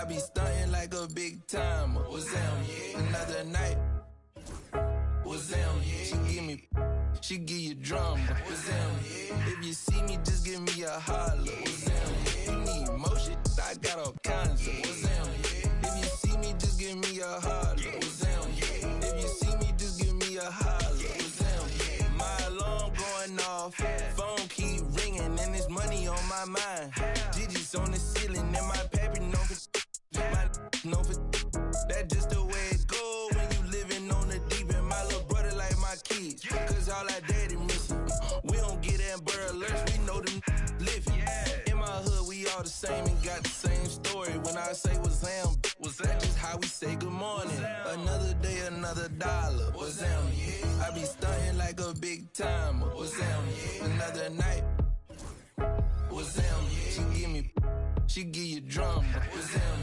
I be stunting like a big timer. What's them? Another night. What's them? She give you drama. What's them? If you see me, just give me a holler. What's them? You need motion, I got all kinds of. What's them? If you see me, just give me a holler. What's them? If you see me, just give me a holler. What's them? My alarm going off, phone keep ringing, and there's money on my mind. Digits on the ceiling, and my paper known for that just the way it go when you living on the deep end. My little brother like my kids, cause all our daddy missing. We don't get Amber Alerts, we know them living. In my hood, we all the same and got the same story. When I say what's them, was that just how we say good morning? Another day, another dollar. What's them? I be stunting like a big timer. What's them? Another night. What's them? She give you drama. What's them?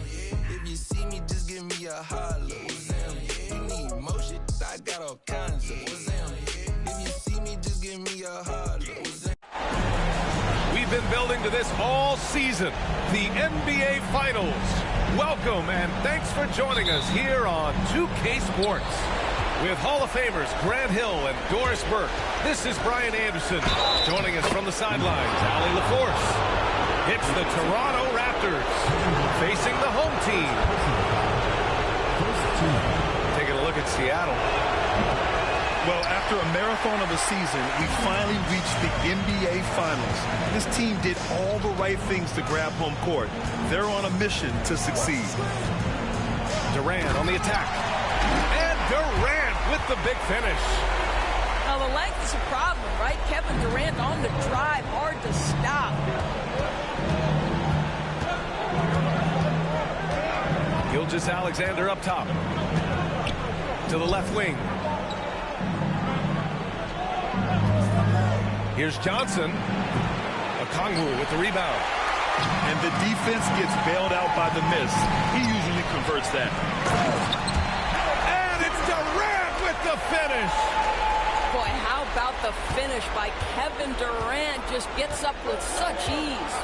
If you see me, just give me a holler. What's them? You need motion, I got all kinds of. What's them? If you see me, just give me a holler. What's them? We've been building to this all season, the NBA Finals. Welcome and thanks for joining us here on 2K Sports. With Hall of Famers Grant Hill and Doris Burke, this is Brian Anderson. Joining us from the sidelines, Allie LaForce. It's the Toronto Raptors facing the home team. Taking a look at Seattle. Well, after a marathon of a season, we finally reached the NBA Finals. This team did all the right things to grab home court. They're on a mission to succeed. Durant on the attack. And Durant with the big finish. Now, the length is a problem, right? Kevin Durant on the drive, hard to stop. Gilgeous-Alexander up top. To the left wing. Here's Johnson. Okongwu with the rebound. And the defense gets bailed out by the miss. He usually converts that. And it's Durant with the finish. Boy, how about the finish by Kevin Durant? Just gets up with such ease.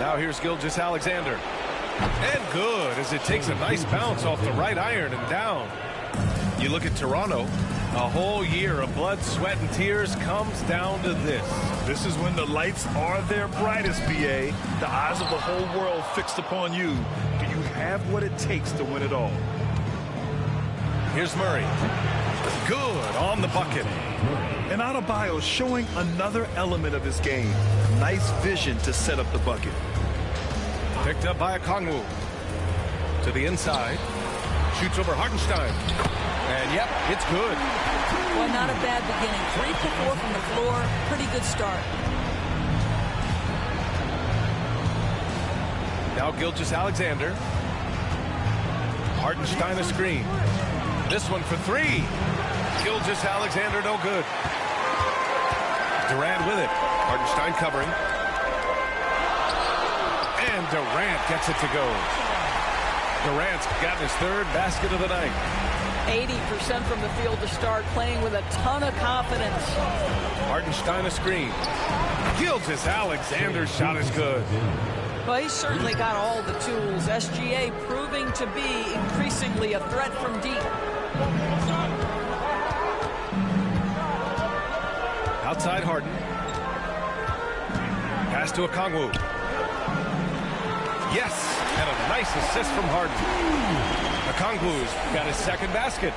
Now here's Gilgeous-Alexander. And good, as it takes a nice bounce off the right iron and down. You look at Toronto, a whole year of blood, sweat, and tears comes down to this. This is when the lights are their brightest, BA. The eyes of the whole world fixed upon you. Do you have what it takes to win it all? Here's Murray. Good on the bucket. And Adebayo showing another element of his game. Nice vision to set up the bucket. Picked up by Okongwu. To the inside. Shoots over Hartenstein. And, yep, it's good. Well, not a bad beginning. 3 for 4 from the floor. Pretty good start. Now Gilgeous-Alexander. Hartenstein a screen. This one for 3. Gilgeous-Alexander no good. Durant with it. Hartenstein covering. And Durant gets it to go. Durant's got his 3rd basket of the night. 80% from the field to start, playing with a ton of confidence. Hartenstein a screen. Gilgeous-Alexander's shot is good. Well, he's certainly got all the tools. SGA proving to be increasingly a threat from deep. Outside Harden. Pass to Okongwu. Yes, and a nice assist from Harden. Okongwu's got his 2nd basket.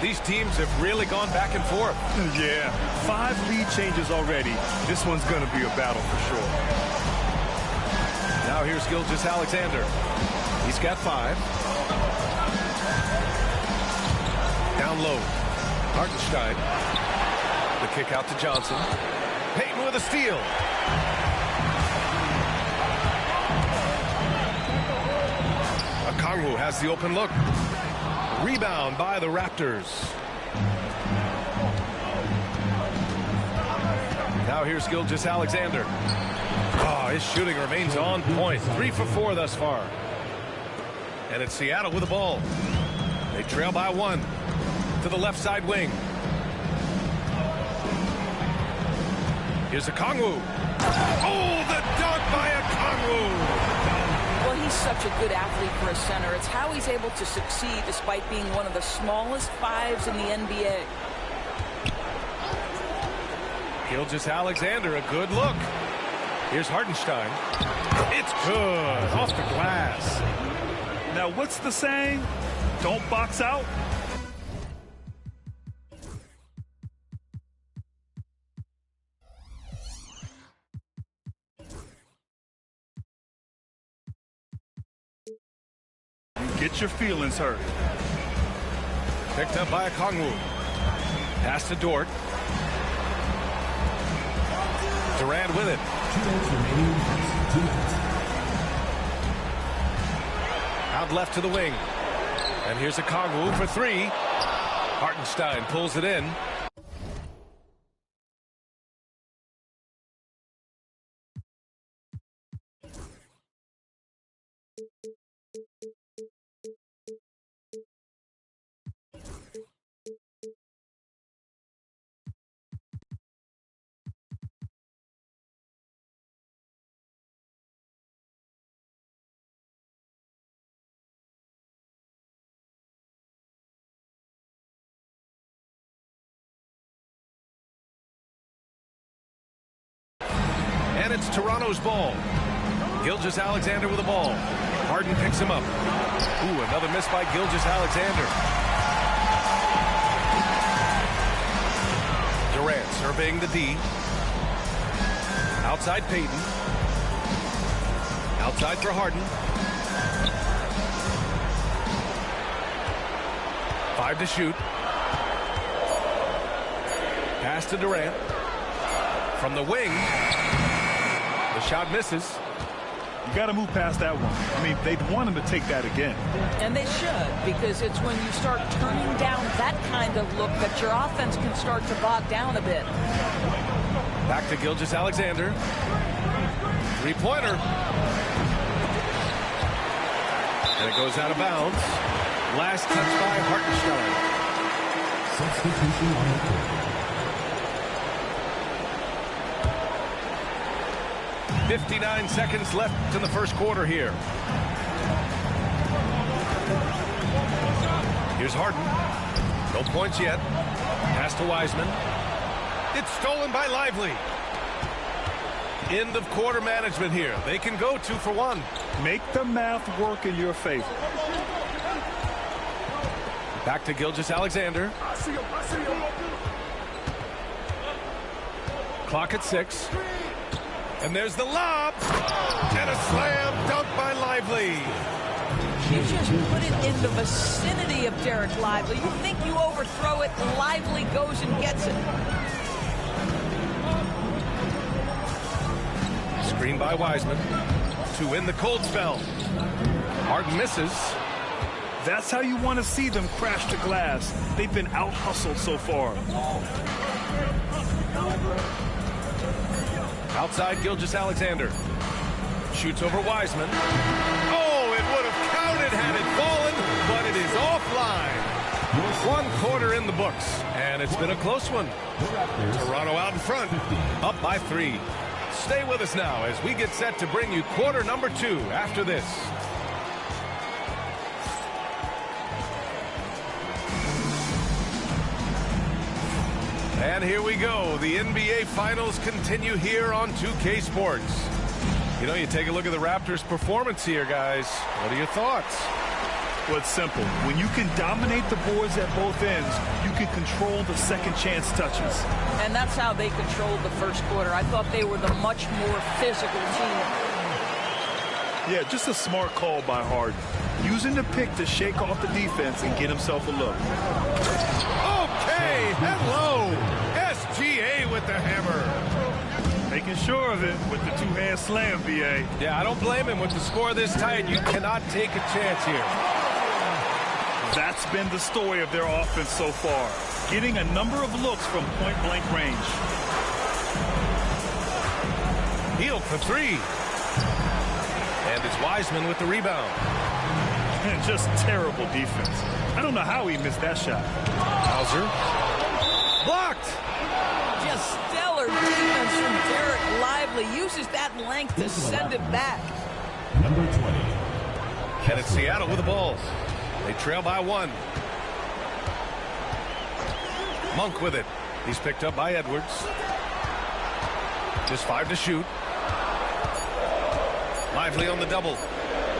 These teams have really gone back and forth. Yeah, 5 lead changes already. This one's going to be a battle for sure. Now here's Gilgeous-Alexander. He's got 5. Down low. Hartenstein. The kick out to Johnson. Payton with a steal. Okongwu has the open look. Rebound by the Raptors. Now here's Gilgeous-Alexander. Oh, his shooting remains on point. 3 for 4 thus far. And it's Seattle with the ball. They trail by 1 to the left side wing. Here's Okongwu. Oh, the dunk by Okongwu. such a good athlete for a center. It's how he's able to succeed despite being one of the smallest fives in the NBA. Gilgeous-Alexander, a good look. Here's Hartenstein. It's good. Off the glass. Now, what's the saying? Don't box out. Get your feelings hurt. Picked up by Okongwu. Pass to Dort. Durant with it. Out left to the wing. And here's Okongwu for three. Hartenstein pulls it in. And it's Toronto's ball. Gilgeous-Alexander with the ball. Harden picks him up. Ooh, another miss by Gilgeous-Alexander. Durant surveying the D. Outside Payton. Outside for Harden. 5 to shoot. Pass to Durant. From the wing. The shot misses. You got to move past that one. I mean, they'd want him to take that again. And they should, because it's when you start turning down that kind of look that your offense can start to bog down a bit. Back to Gilgeous-Alexander. Three-pointer. And it goes out of bounds. Last touch by Hartenstein. Substitution on the court. 59 seconds left in the first quarter here. Here's Harden. No points yet. Pass to Wiseman. It's stolen by Lively. End of quarter management here. They can go 2 for 1. Make the math work in your favor. Back to Gilgeous-Alexander. Clock at 6. And there's the lob. And a slam dunk by Lively. You just put it in the vicinity of Derek Lively. You think you overthrow it, Lively goes and gets it. Screen by Wiseman to win the cold spell. Harden misses. That's how you want to see them crash the glass. They've been out-hustled so far. Outside Gilgeous-Alexander. Shoots over Wiseman. Oh, it would have counted had it fallen, but it is offline. 1 quarter in the books, and it's been a close one. Toronto out in front, up by 3. Stay with us now as we get set to bring you quarter number 2 after this. And here we go. The NBA Finals continue here on 2K Sports. You know, you take a look at the Raptors' performance here, guys. What are your thoughts? Well, it's simple. When you can dominate the boards at both ends, you can control the second chance touches. And that's how they controlled the first quarter. I thought they were the much more physical team. Yeah, just a smart call by Harden. Using the pick to shake off the defense and get himself a look. Okay, hello. SGA with the hammer. Making sure of it with the two-hand slam, BA. Yeah, I don't blame him. With the score this tight, you cannot take a chance here. That's been the story of their offense so far. Getting a number of looks from point-blank range. Hield for 3. And it's Wiseman with the rebound. And just terrible defense. I don't know how he missed that shot. Hauser. Blocked. Just stellar defense from Derek Lively. Uses that length to send it back. Number 20, And it's Seattle with the ball. They trail by 1. Monk with it. He's picked up by Edwards. Just 5 to shoot. Lively on the double.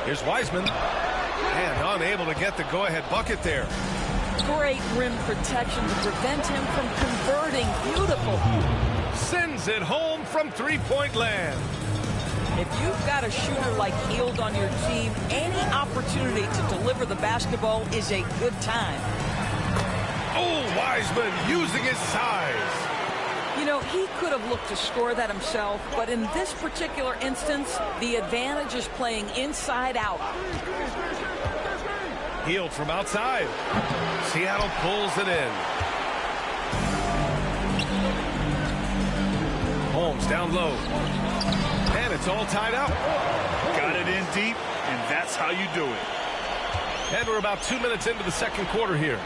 Here's Wiseman. And unable to get the go-ahead bucket there. Great rim protection to prevent him from converting. Beautiful. Sends it home from three-point land. If you've got a shooter like Hield on your team, any opportunity to deliver the basketball is a good time. Oh, Wiseman using his size. You know, he could have looked to score that himself, but in this particular instance, the advantage is playing inside out. Hield from outside. Seattle pulls it in. Holmes down low. And it's all tied up. Got it in deep, and that's how you do it. And we're about 2 minutes into the second quarter here.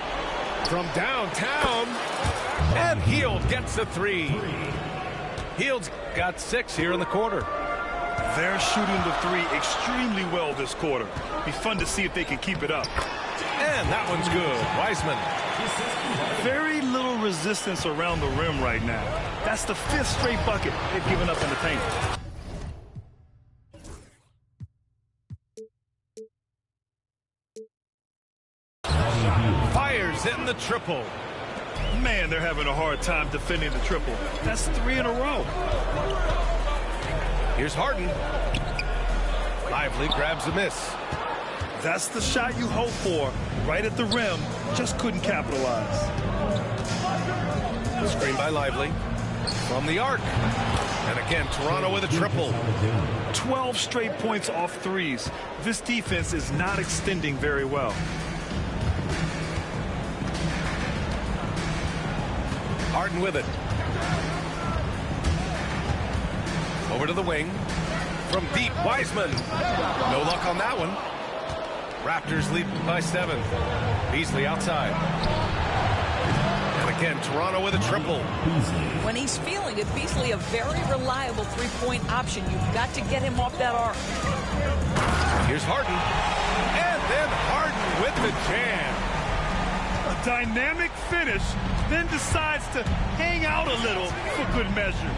From downtown, and Hield gets the 3. Hield's got 6 here in the quarter. They're shooting the 3 extremely well this quarter. Be fun to see if they can keep it up. And that one's good. Wiseman. Very little resistance around the rim right now. That's the 5th straight bucket they've given up in the paint. Fires in the triple. Man, they're having a hard time defending the triple. That's 3 in a row. Here's Harden. Lively grabs a miss. That's the shot you hope for. Right at the rim. Just couldn't capitalize. Screen by Lively. From the arc. And again, Toronto with a triple. 12 straight points off threes. This defense is not extending very well. Harden with it. Over to the wing. From deep, Wiseman. No luck on that one. Raptors lead by 7. Beasley outside. And again, Toronto with a triple. When he's feeling it, Beasley a very reliable three-point option. You've got to get him off that arc. Here's Harden. And then Harden with the jam. A dynamic finish, then decides to hang out a little for good measure.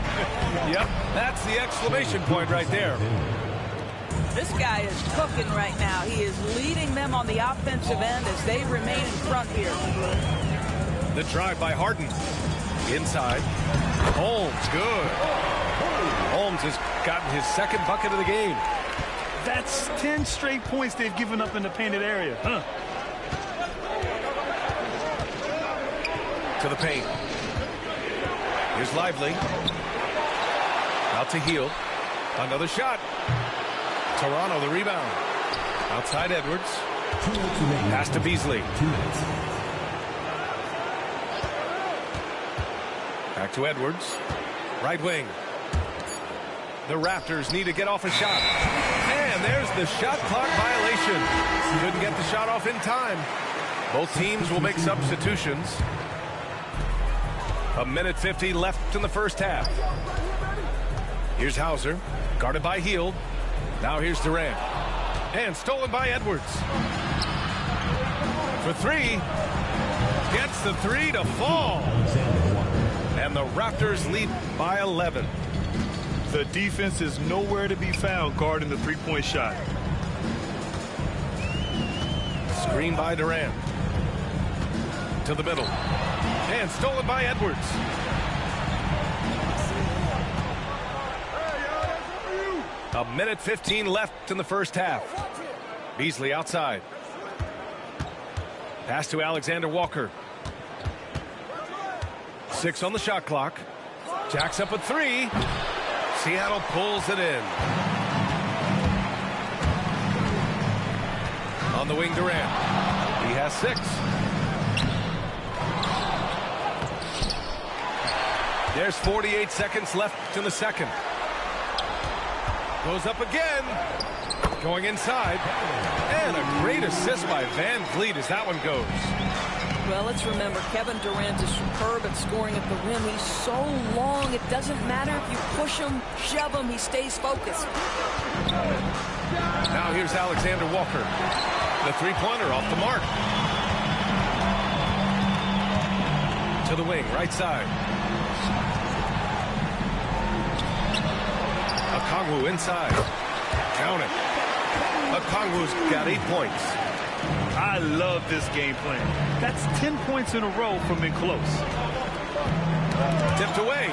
Yep, that's the exclamation point right there. This guy is cooking right now. He is leading them on the offensive end as they remain in front here. The drive by Harden. Inside. Holmes, good. Holmes has gotten his 2nd bucket of the game. That's 10 straight points they've given up in the painted area. To the paint. Here's Lively. Out to Hield. Another shot. Toronto the rebound. Outside Edwards. Pass to Beasley. Back to Edwards. Right wing. The Raptors need to get off a shot. And there's the shot clock violation. Couldn't get the shot off in time. Both teams will make substitutions. 1:50 left in the first half. Here's Hauser, guarded by Hield. Now here's Durant. And stolen by Edwards. For 3. Gets the 3 to fall. And the Raptors lead by 11. The defense is nowhere to be found guarding the three-point shot. Screen by Durant. To the middle. And stolen by Edwards. A 1:15 left in the first half. Beasley outside. Pass to Alexander Walker. 6 on the shot clock. Jacks up a 3. Seattle pulls it in. On the wing, Durant. He has 6. There's 48 seconds left in the second. Goes up again. Going inside. And a great assist by Van Vliet as that one goes. Well, let's remember, Kevin Durant is superb at scoring at the rim. He's so long, it doesn't matter if you push him, shove him, he stays focused. Now here's Alexander Walker. The three-pointer off the mark. To the wing, right side. Okongwu inside. Count it. Okongwu's got 8 points. I love this game plan. That's 10 points in a row from in close. Tipped away.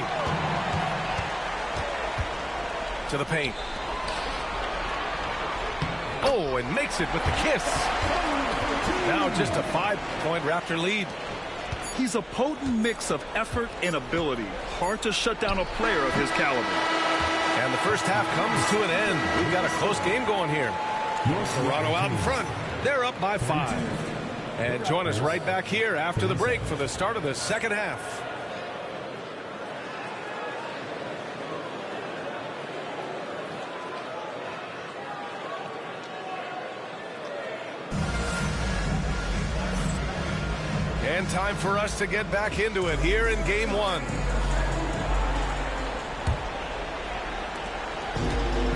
To the paint. Oh, and makes it with the kiss. Now just a 5-point Raptor lead. He's a potent mix of effort and ability. Hard to shut down a player of his caliber. And the first half comes to an end. We've got a close game going here. Toronto out in front. They're up by 5. And join us right back here after the break for the start of the second half. And time for us to get back into it here in game 1.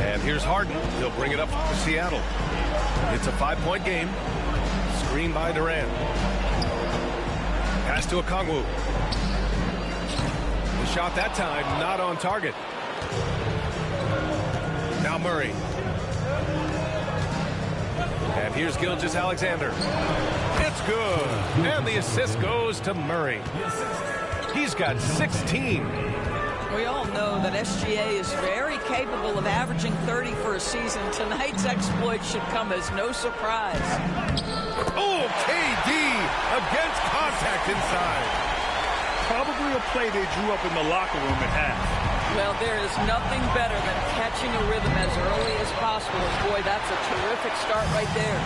And here's Harden. He'll bring it up to Seattle. It's a 5-point game. Screen by Durant. Pass to Okongwu. The shot that time not on target. Now Murray. And here's Gilgeous-Alexander. It's good. And the assist goes to Murray. He's got 16. We all know that SGA is very capable of averaging 30 for a season. Tonight's exploit should come as no surprise. Oh, KD against contact inside. Probably a play they drew up in the locker room at half. Well, there is nothing better than catching a rhythm as early as possible. And boy, that's a terrific start right there.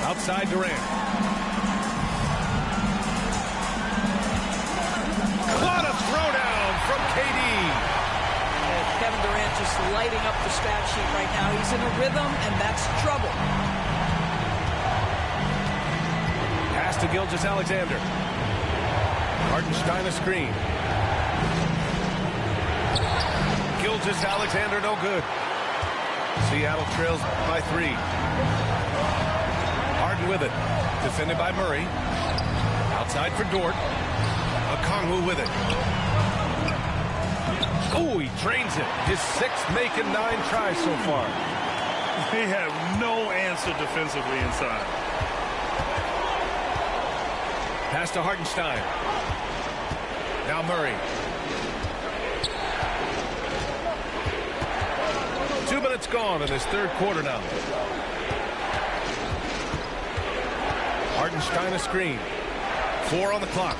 Outside Durant. What a throwdown from KD. Kevin Durant just lighting up the stat sheet right now. He's in a rhythm, and that's trouble. Pass to Gilgeous-Alexander. Hartenstein a screen. Gilgeous-Alexander no good. Seattle trails by 3. Harden with it. Defended by Murray. Outside for Dort. Okongwu with it. Oh, he drains it. His 6th making 9 tries so far. They have no answer defensively inside. Pass to Hartenstein. Now Murray. 2 minutes gone in this third quarter now. Hartenstein a screen. 4 on the clock.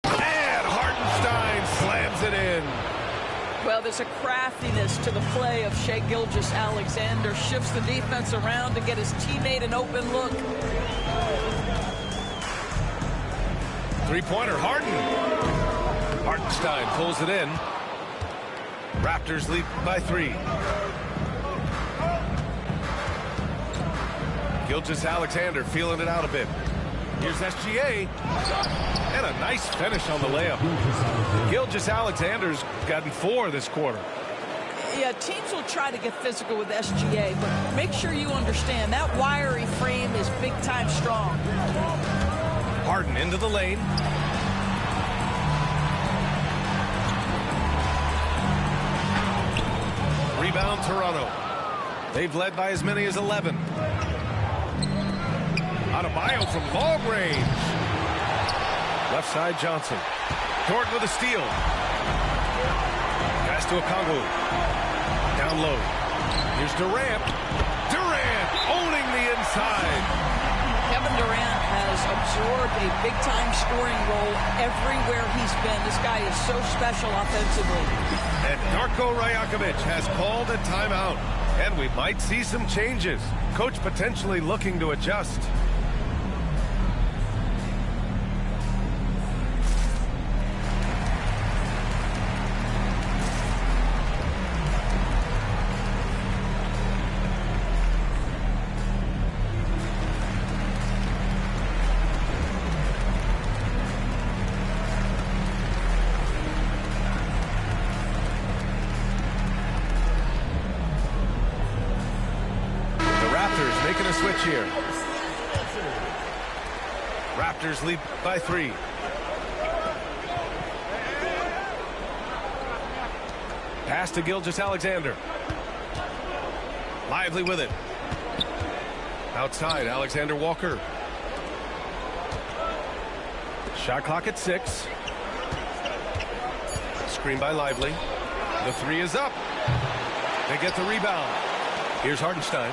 And Hartenstein slams it in. Well, there's a craftiness to the play of Shai Gilgeous-Alexander. Shifts the defense around to get his teammate an open look. Three-pointer, Harden. Hartenstein pulls it in. Raptors lead by 3. Gilgeous-Alexander feeling it out a bit. Here's SGA. And a nice finish on the layup. Gilgeous-Alexander's gotten 4 this quarter. Yeah, teams will try to get physical with SGA, but make sure you understand that wiry frame is big-time strong. Harden into the lane. Rebound Toronto. They've led by as many as 11. Adebayo from long range. Left side Johnson. Dort with a steal. Pass to Okongwu. Down low. Here's Durant. Durant owning the inside. Kevin Durant has absorbed a big-time scoring role everywhere he's been. This guy is so special offensively. And Darko Rajakovic has called a timeout. And we might see some changes. Coach potentially looking to adjust. advantage here. Raptors lead by 3. Pass to Gilgeous-Alexander. Lively with it. Outside, Alexander Walker. Shot clock at 6. Screen by Lively. The 3 is up. They get the rebound. Here's Hartenstein.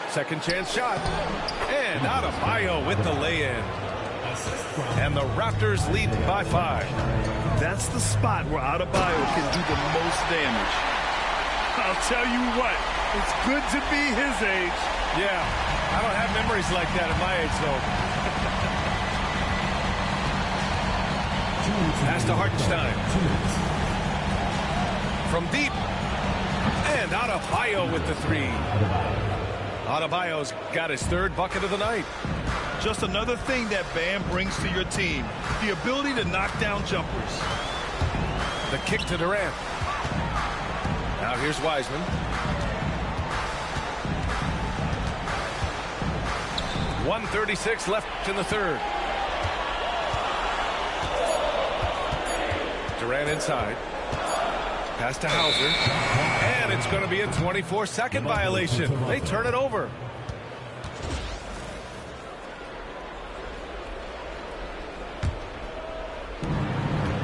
Second chance shot. And Adebayo with the lay-in. And the Raptors lead by 5. That's the spot where Adebayo can do the most damage. I'll tell you what, it's good to be his age. Yeah, I don't have memories like that at my age, though. Pass to Hartenstein. From deep. And Adebayo with the 3. Adebayo's got his 3rd bucket of the night. Just another thing that Bam brings to your team, the ability to knock down jumpers. The kick to Durant. Now here's Wiseman. .136 left in the 3rd. Durant inside. Pass to Hauser. And it's going to be a 24-second violation. They turn it over.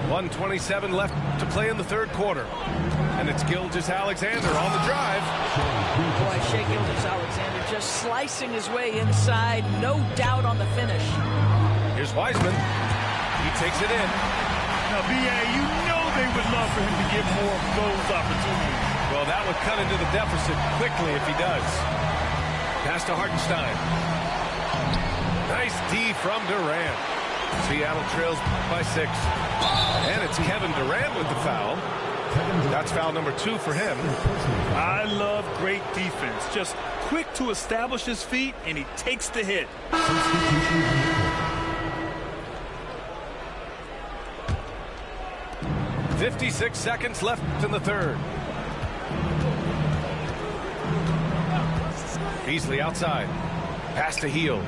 .127 left to play in the 3rd quarter. And it's Gilgeous-Alexander on the drive. Boy, Shai Gilgeous-Alexander just slicing his way inside. No doubt on the finish. Here's Wiseman. He takes it in. Now, B.A., you know they would love for him to get more of those opportunities. Well, that would cut into the deficit quickly if he does. Pass to Hartenstein. Nice D from Durant. Seattle trails by 6. And it's Kevin Durant with the foul. That's foul number 2 for him. I love great defense. Just quick to establish his feet, and he takes the hit. 56 seconds left in the 3rd. Beasley outside. Pass to Hield.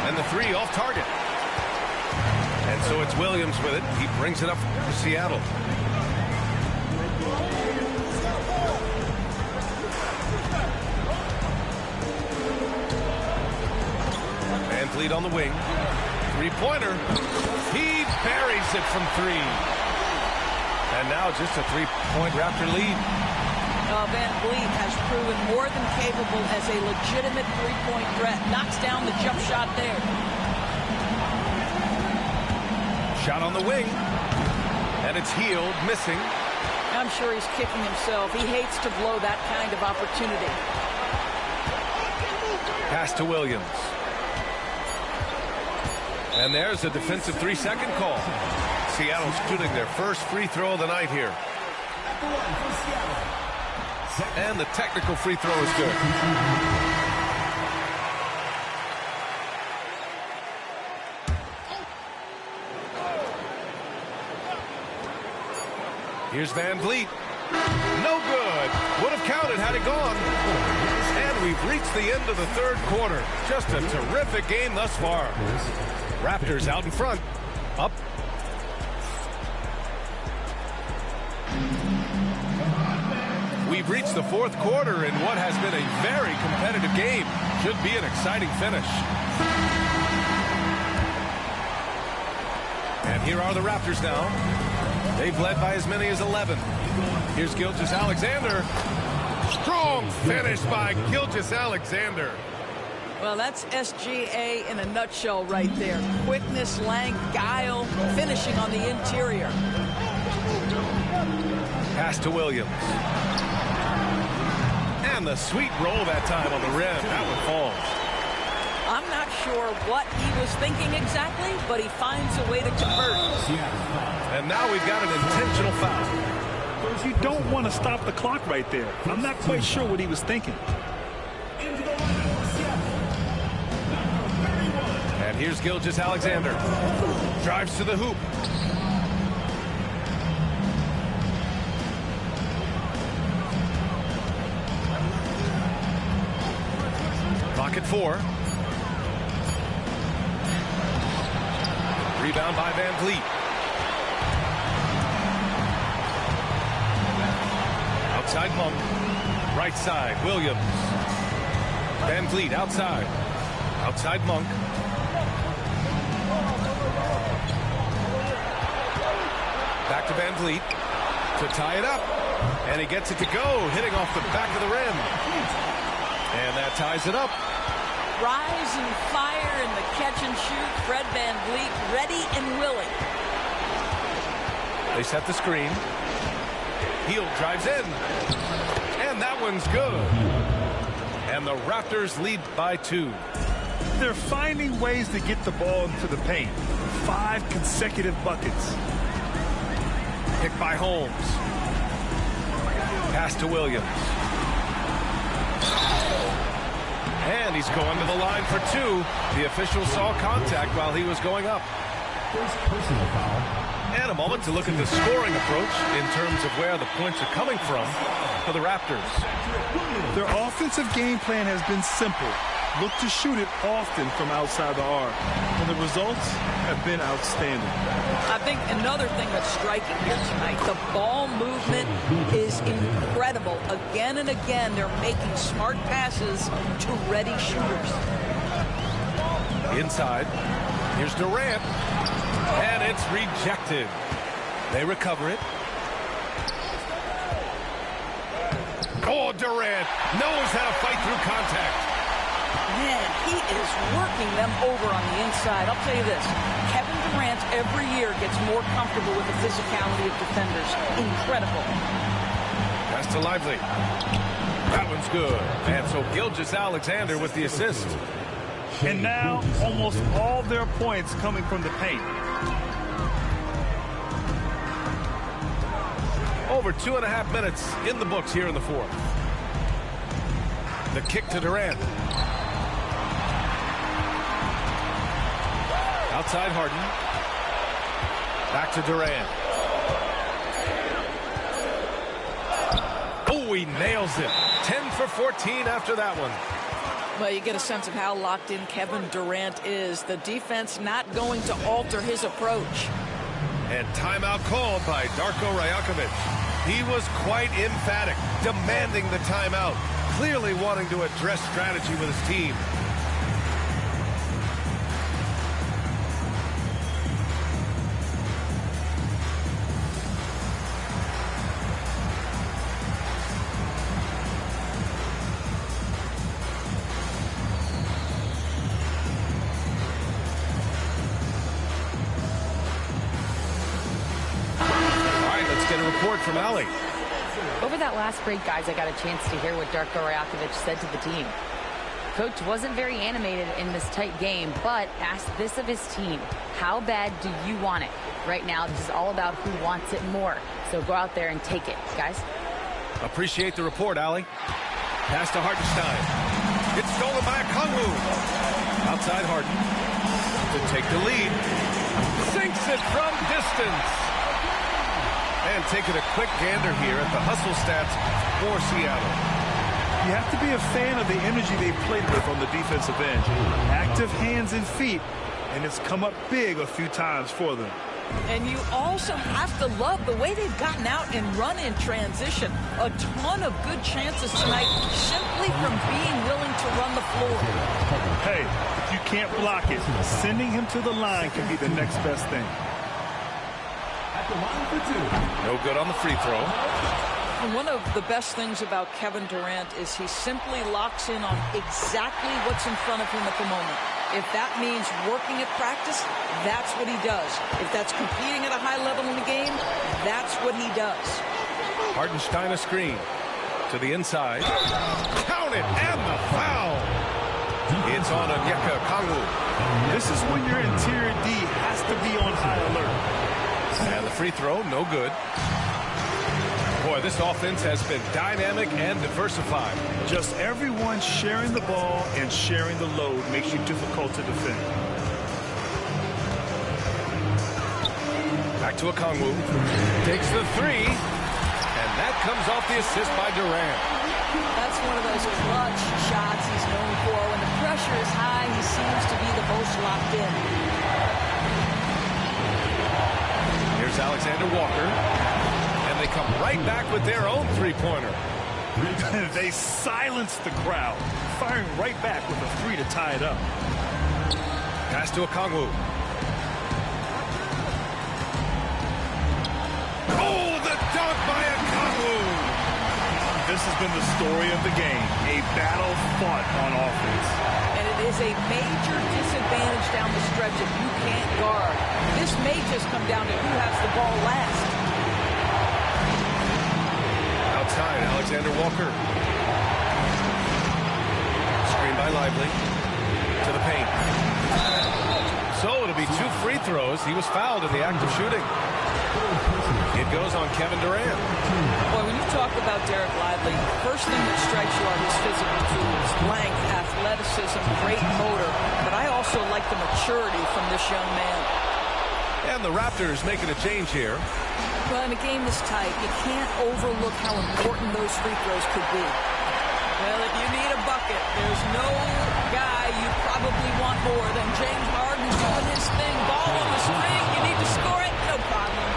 And the 3 off target. And so it's Williams with it. He brings it up for Seattle. VanVleet on the wing. 3-pointer. He buries it from 3. And now just a 3-point Raptor lead. VanVleet has proven more than capable as a legitimate 3-point threat. Knocks down the jump shot there. Shot on the wing. And it's Hield missing. I'm sure he's kicking himself. He hates to blow that kind of opportunity. Pass to Williams. And there's a defensive 3-second call. Seattle's shooting their first free throw of the night here. And the technical free throw is good. Here's VanVleet. No good. Would have counted had it gone. And we've reached the end of the 3rd quarter. Just a terrific game thus far. Raptors out in front. Up. We've reached the 4th quarter in what has been a very competitive game. Should be an exciting finish. And here are the Raptors now. They've led by as many as 11. Here's Gilgeous-Alexander. Strong finish by Gilgeous-Alexander. Well, that's SGA in a nutshell right there. Quickness, length, guile, finishing on the interior. Pass to Williams. And the sweet roll that time on the rim. That one falls. I'm not sure what he was thinking exactly, but he finds a way to convert. And now we've got an intentional foul. You don't want to stop the clock right there. I'm not quite sure what he was thinking. And here's Gilgeous-Alexander. Drives to the hoop. Clock at 4. Rebound by Van Vliet. Outside Monk. Right side, Williams. Van Vliet outside. Outside Monk. Back to Van Vliet to tie it up. And he gets it to go, hitting off the back of the rim. And that ties it up. Rise and fire in the catch and shoot. Fred Van Vliet ready and willing. They set the screen. Hield drives in. And that one's good. And the Raptors lead by 2. They're finding ways to get the ball into the paint. 5 consecutive buckets. Picked by Holmes. Pass to Williams. And he's going to the line for 2. The official saw contact while he was going up. First personal foul. And a moment to look at the scoring approach in terms of where the points are coming from for the Raptors. Their offensive game plan has been simple. Look to shoot it often from outside the arc. And the results have been outstanding. I think another thing that's striking here tonight, the ball movement is incredible. Again and again, they're making smart passes to ready shooters. Inside. Here's Durant. And it's rejected. They recover it. Oh, Durant knows how to fight through contact. Man, he is working them over on the inside. I'll tell you this, Kevin Durant every year gets more comfortable with the physicality of defenders. Incredible. Pass to Lively. That one's good. And so Gilgeous-Alexander with the assist. And now almost all their points coming from the paint. Over 2.5 minutes in the books here in the 4th. The kick to Durant. Outside Harden. Back to Durant. Oh, he nails it. 10 for 14 after that one. Well, you get a sense of how locked in Kevin Durant is. The defense not going to alter his approach. And timeout called by Darko Rajakovic. He was quite emphatic, demanding the timeout, clearly wanting to address strategy with his team. From Allie. Over that last break, guys, I got a chance to hear what Darko Rajakovic said to the team. Coach wasn't very animated in this tight game, but asked this of his team. How bad do you want it? Right now, this is all about who wants it more. So go out there and take it, guys. Appreciate the report, Allie. Pass to Hartenstein. It's stolen by Okongwu. Outside Harden to take the lead. Sinks it from distance. And taking a quick gander here at the hustle stats for Seattle. You have to be a fan of the energy they played with on the defensive end. Active hands and feet, and it's come up big a few times for them. And you also have to love the way they've gotten out and run in transition. A ton of good chances tonight simply from being willing to run the floor. Hey, if you can't block it, sending him to the line can be the next best thing. No good on the free throw. And one of the best things about Kevin Durant is he simply locks in on exactly what's in front of him at the moment. If that means working at practice, that's what he does. If that's competing at a high level in the game, that's what he does. Hartenstein a screen to the inside. Count it, and the foul. It's on Onyeka Okongwu. This is when your interior D has to be on high alert. And the free throw, no good. Boy, this offense has been dynamic and diversified. Just everyone sharing the ball and sharing the load makes you difficult to defend. Back to Okongwu. Takes the three. And that comes off the assist by Durant. That's one of those clutch shots he's known for. When the Alexander Walker. And they come right back with their own three-pointer. They silenced the crowd, firing right back with a three to tie it up. Pass to Okongwu. Oh, the dunk by Okongwu! This has been the story of the game, a battle fought on offense. And it is a major disadvantage down the stretch if you can't guard. This may just come down to who has the ball last. Outside, Alexander Walker. Screen by Lively. To the paint. So it'll be 2 free throws. He was fouled in the act of shooting. It goes on Kevin Durant. Boy, when you talk about Derek Lively, first thing that strikes you are his physical tools, length, athleticism, great motor. But I also like the maturity from this young man. And the Raptors making a change here. Well, in a game this tight, you can't overlook how important those free throws could be. Well, if you need a bucket, there's no guy you probably want more than James Harden doing his thing. Ball on the string, you need to score it, no problem.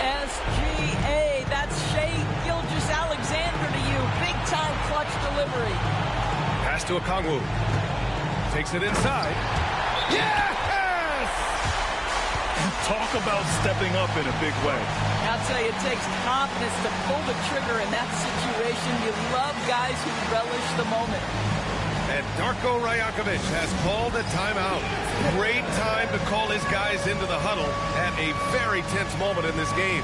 SGA, that's Shai Gilgeous-Alexander to you. Big-time clutch delivery. Pass to Okongwu. Takes it inside. Yes! Talk about stepping up in a big way. I'll tell you, it takes confidence to pull the trigger in that situation. You love guys who relish the moment. And Darko Rajakovic has called a timeout. Great time to call his guys into the huddle at a very tense moment in this game.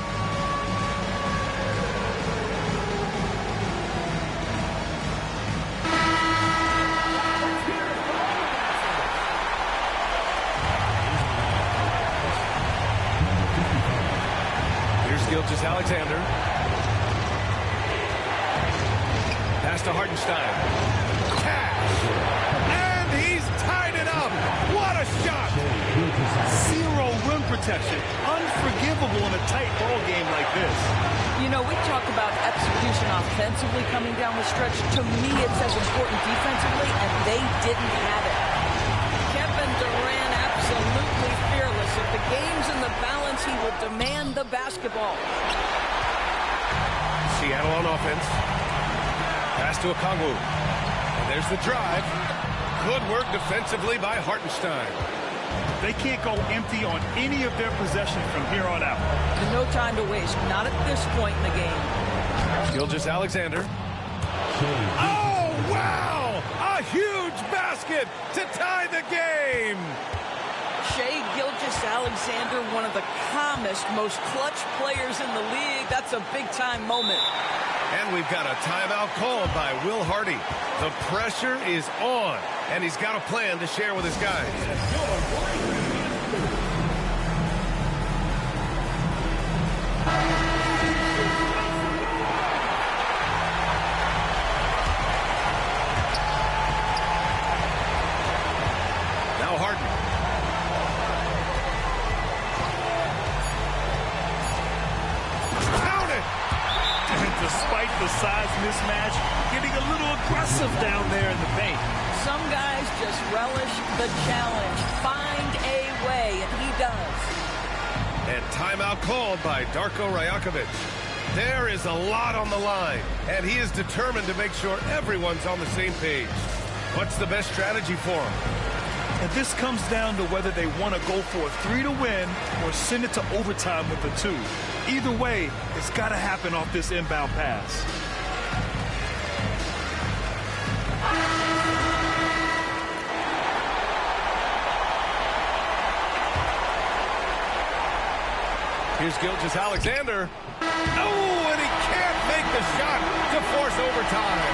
Gilgeous-Alexander. Pass to Hartenstein. Cash. And he's tied it up. What a shot. Zero rim protection. Unforgivable in a tight ball game like this. You know, we talk about execution offensively coming down the stretch. To me, it's as important defensively, and they didn't have it. Kevin Durant absolutely fearless. If the game's in the balance, he will demand the basketball. Seattle on offense. Pass to Okongwu. And there's the drive. Good work defensively by Hartenstein. They can't go empty on any of their possessions from here on out. There's no time to waste. Not at this point in the game. Gilgeous-Alexander. Oh, wow! A huge basket to tie the game! Shai Gilgeous-Alexander, one of the calmest, most clutch players in the league. That's a big-time moment. And we've got a timeout called by Will Hardy. The pressure is on, and he's got a plan to share with his guys. Now Harden. Despite the size mismatch, getting a little aggressive down there in the paint. Some guys just relish the challenge. Find a way, and he does. And timeout called by Darko Rajakovic. There is a lot on the line, and he is determined to make sure everyone's on the same page. What's the best strategy for him? And this comes down to whether they want to go for a 3 to win or send it to overtime with a 2. Either way, it's got to happen off this inbound pass. Here's Gilgeous-Alexander. Oh, and he can't make the shot to force overtime.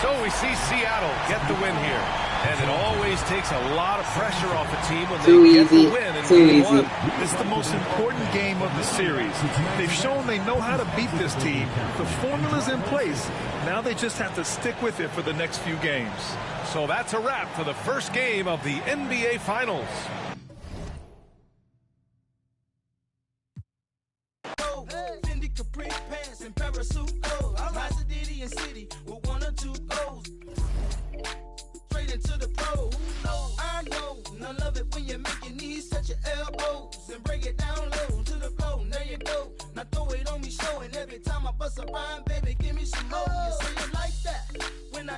So we see Seattle get the win here. And it always takes a lot of pressure off a team when they get the win in game one. It's the most important game of the series. They've shown they know how to beat this team. The formula's in place. Now they just have to stick with it for the next few games. So that's a wrap for the first game of the NBA Finals. Fendi Capri pants and parasuit clothes. I'm High City and City with 1 or 2 goals. Straight into the pro. I know, and I love it when you make your knees touch your elbows and break it down low to the floor. There you go. bust a rhyme, baby, give me some more. You say it like that. When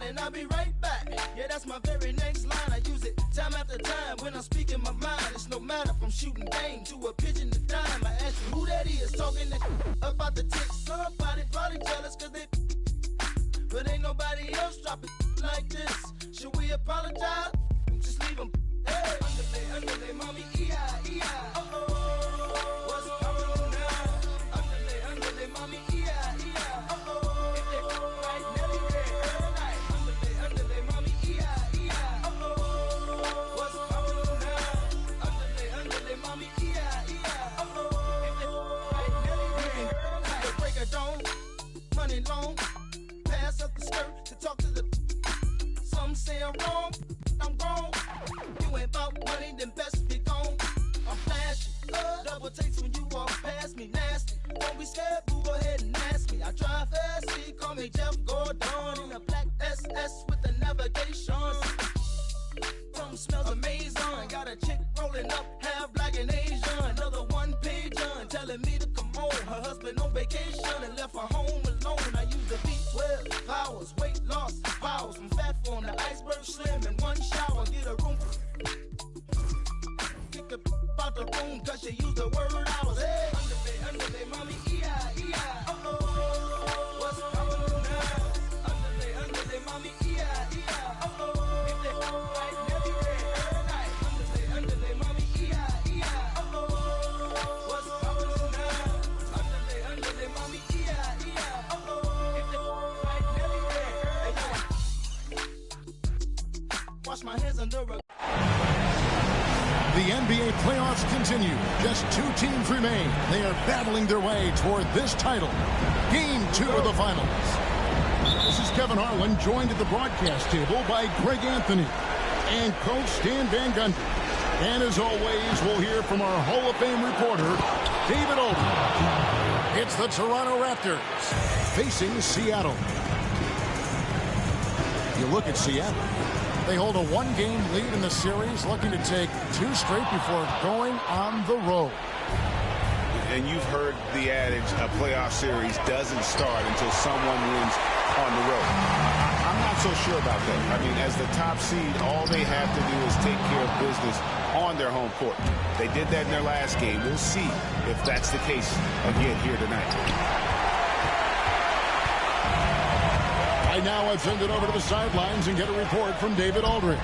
and I'll be right back. Yeah, that's my very next line. I use it time after time when I'm speaking my mind. It's no matter from shooting game to a pigeon to dime. I ask you who that is talking about the tick. Somebody probably jealous cause they, but ain't nobody else dropping like this. Should we apologize? Just leave them. Hey, underlay, mommy, E-I. Uh-oh. What's poppin' now? Underlay, mommy, E-I. Uh-oh. If they right, Nelly, underlay, mommy, E-I. Uh-oh. What's poppin' now? Underlay, mommy, E-I. Uh-oh. If they right, Nelly, to the break of dawn, money long, pass up the skirt to talk to the. Some say I'm wrong, I'm wrong. You ain't about money, then best be gone. I'm flashy, double takes when you walk past me, nasty. Don't be scared, boo, go ahead and ask me. I drive fast, call me Jeff Gordon in a black SS with the navigation. Something smells amazing. Got a chick rolling up, half black and Asian. Another one page on, telling me to come on. Her husband on vacation and left her home alone. I use the B12 powers, weight loss powers. From fat form to iceberg slim in one shower. Get a room. Kick the out the room cause she used the word hours. Hey, underlay, mommy, E-I. Uh-oh. What's poppin' now? Underlay, mommy, E-I. Uh-oh. If they right, Nelly red. Underlay, mommy, E-I. Uh-oh. What's poppin' now? Underlay, mommy, E-I. Uh-oh. If they right, Nelly red. Hey, wash my hands under a. The NBA playoffs continue. Just 2 teams remain. They are battling their way toward this title. Game 2 of the finals. This is Kevin Harlan, joined at the broadcast table by Greg Anthony and Coach Stan Van Gundy. And as always, we'll hear from our Hall of Fame reporter, David Aldridge. It's the Toronto Raptors facing Seattle. You look at Seattle. They hold a 1-game lead in the series, looking to take 2 straight before going on the road. And you've heard the adage, a playoff series doesn't start until someone wins on the road. I'm not so sure about that. I mean, as the top seed, all they have to do is take care of business on their home court. They did that in their last game. We'll see if that's the case again here tonight. Right now, I've sent it over to the sidelines and get a report from David Aldridge.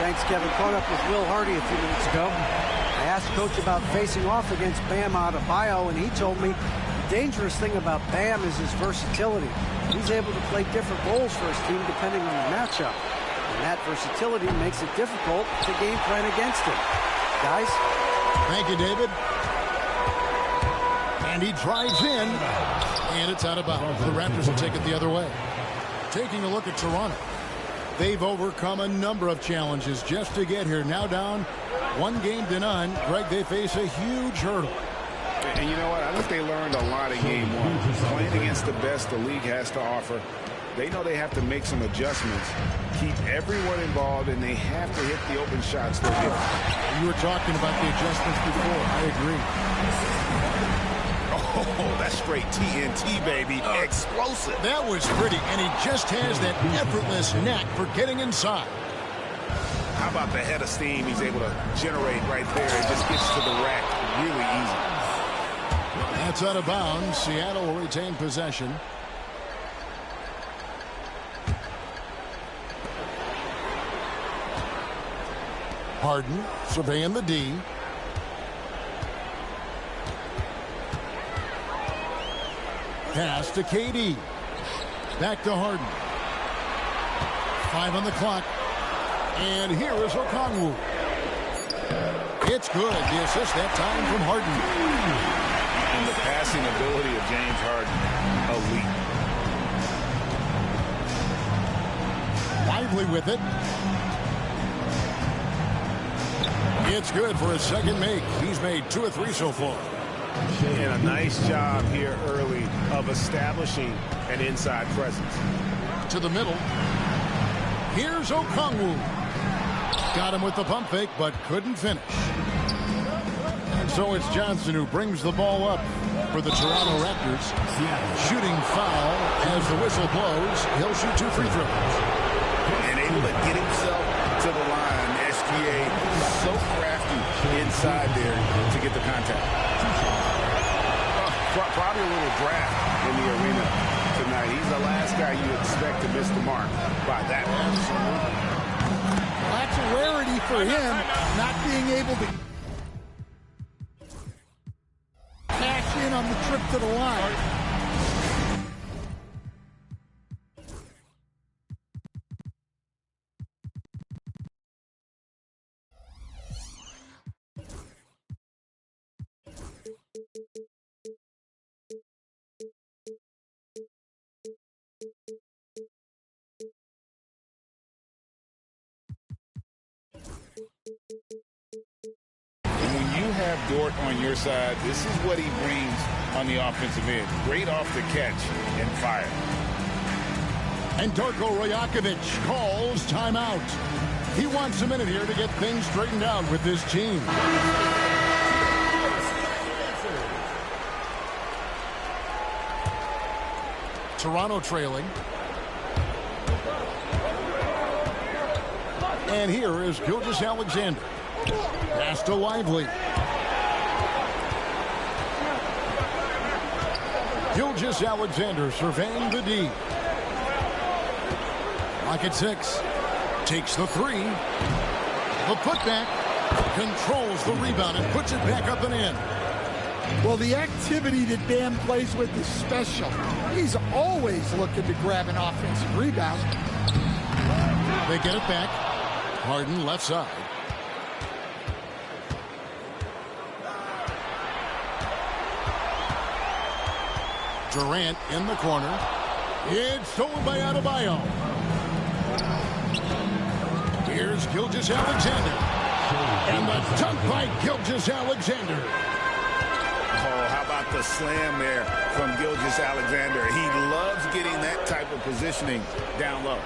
Thanks, Kevin. Caught up with Will Hardy a few minutes ago. I asked Coach about facing off against Bam Adebayo, and he told me the dangerous thing about Bam is his versatility. He's able to play different roles for his team depending on the matchup. And that versatility makes it difficult to game plan against him. Guys? Thank you, David. And he drives in, and it's out of bounds. The Raptors will take it the other way. Taking a look at Toronto. They've overcome a number of challenges just to get here. Now down 1-0. Greg, they face a huge hurdle. And you know what? I think they learned a lot in Game 1. Playing against the best the league has to offer. They know they have to make some adjustments, keep everyone involved, and they have to hit the open shots they're getting. You were talking about the adjustments before. I agree. Oh, that's straight TNT, baby. Explosive. That was pretty, and he just has that effortless knack for getting inside. How about the head of steam he's able to generate right there? It just gets to the rack really easy. That's out of bounds. Seattle will retain possession. Harden surveying the D. Pass to KD. Back to Harden. 5 on the clock. And here is Okongwu. It's good. The assist that time from Harden. And the passing ability of James Harden, elite. Lively with it. It's good for his second make. He's made 2 of 3 so far. And a nice job here early of establishing an inside presence. To the middle. Here's Okongwu. Got him with the pump fake, but couldn't finish. And So it's Johnson who brings the ball up for the Toronto Raptors. Shooting foul as the whistle blows. He'll shoot 2 free throws. And able to get himself to the line. SGA so crafty inside there to get the contact. Probably a little draft in the arena tonight. He's the last guy you expect to miss the mark by that much. That's a rarity for him, not being able to cash in on the trip to the line. Dort on your side, this is what he brings on the offensive end. Great off the catch and fire. And Darko Rajakovic calls timeout. He wants a minute here to get things straightened out with this team. Toronto trailing. And here is Gilgeous-Alexander. Pass to Lively. Gilgeous-Alexander surveying the D. Lock at 6. Takes the 3. The putback. Controls the rebound and puts it back up and in. Well, the activity that Bam plays with is special. He's always looking to grab an offensive rebound. They get it back. Harden left side. Durant in the corner. It's stolen by Adebayo. Here's Gilgeous-Alexander. And the dunk by Gilgeous-Alexander. Oh, how about the slam there from Gilgeous-Alexander? He loves getting that type of positioning down low.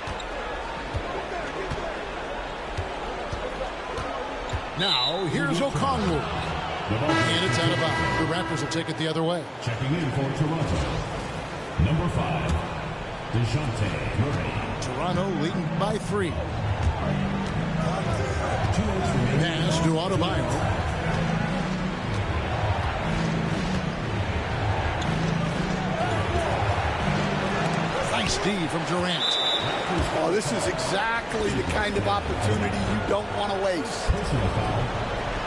Now, here's Okongwu. And it's out of bounds. The Raptors will take it the other way. Checking in for Toronto, number 5, DeJounte Murray. Toronto leading by 3. Pass to Adebayo. Nice D from Durant. Oh, this is exactly the kind of opportunity you don't want to waste.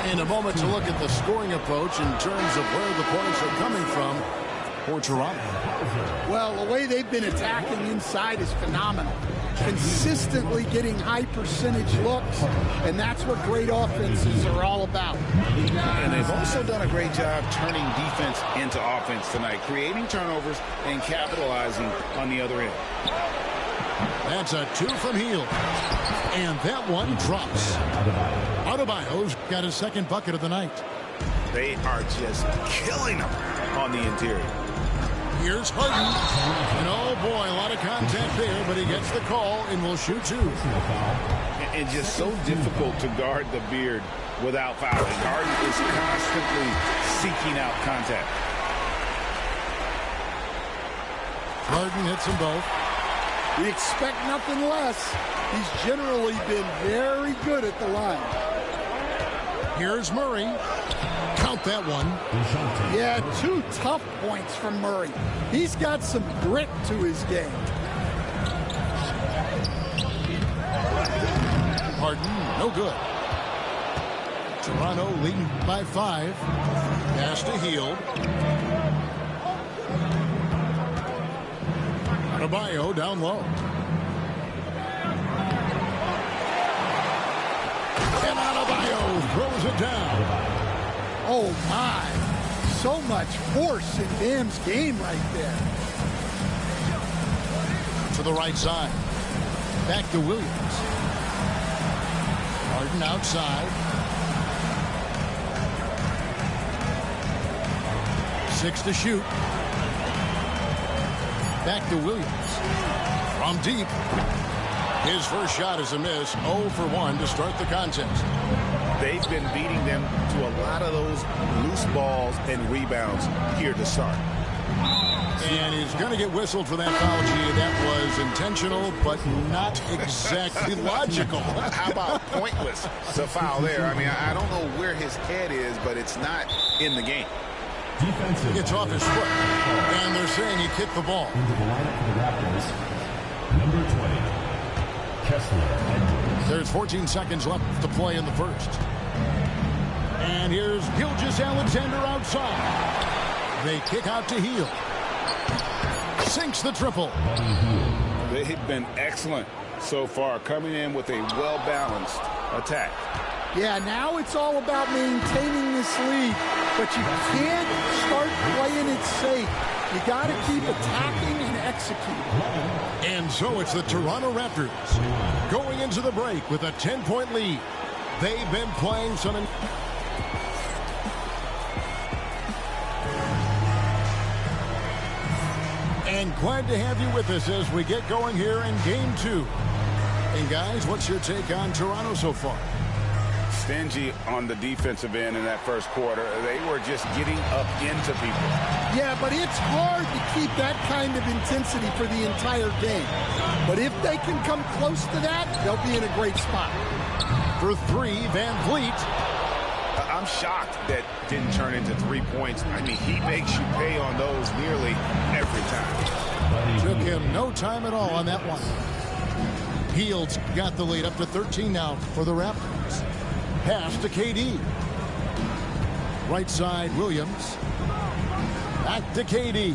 And a moment to look at the scoring approach in terms of where the points are coming from for Toronto. Well, the way they've been attacking inside is phenomenal. Consistently getting high percentage looks, and that's what great offenses are all about. And they've also done a great job turning defense into offense tonight, creating turnovers and capitalizing on the other end. That's a 2 from Hield. And that one drops. Adebayo's got his second bucket of the night. They are just killing them on the interior. Here's Harden. And oh boy, a lot of contact there, but he gets the call and will shoot 2. And just so difficult to guard the beard without fouling. Harden is constantly seeking out contact. Harden hits them both. We expect nothing less. He's generally been very good at the line. Here's Murray. Count that one. Yeah, 2 tough points from Murray. He's got some grit to his game. Harden, no good. Toronto leading by 5. Pass to Hield. Adebayo down low. And Adebayo throws it down. Oh, my. So much force in Bam's game right there. To the right side. Back to Williams. Harden outside. 6 to shoot. Back to Williams. From deep. His first shot is a miss. 0 for 1 to start the contest. they've been beating them to a lot of those loose balls and rebounds here to start. And he's going to get whistled for that foul, G. That was intentional, but not exactly logical. How about pointless? It's a foul there. I mean, I don't know where his head is, but it's not in the game. Defensive. It's off his foot. And they're saying he kicked the ball. Into the lineup for the Raptors, number 20, Kessler Edwards. There's 14 seconds left to play in the first. And here's Gilgeous-Alexander outside. They kick out to Hield. Sinks the triple. They've been excellent so far, coming in with a well-balanced attack. Yeah, now it's all about maintaining this lead, but you can't start playing it safe. You got to keep attacking and executing. And so it's the Toronto Raptors going into the break with a 10-point lead. They've been playing some... And glad to have you with us as we get going here in Game 2. And guys, what's your take on Toronto so far? Stingy on the defensive end in that first quarter. They were just getting up into people. Yeah, but it's hard to keep that kind of intensity for the entire game. But if they can come close to that, they'll be in a great spot. For three, Van Vliet. I'm shocked that didn't turn into 3 points. I mean, he makes you pay on those nearly every time. Took him no time at all on that one. Hield's got the lead up to 13 now for the Raptors. Pass to KD. Right side, Williams. Back to KD.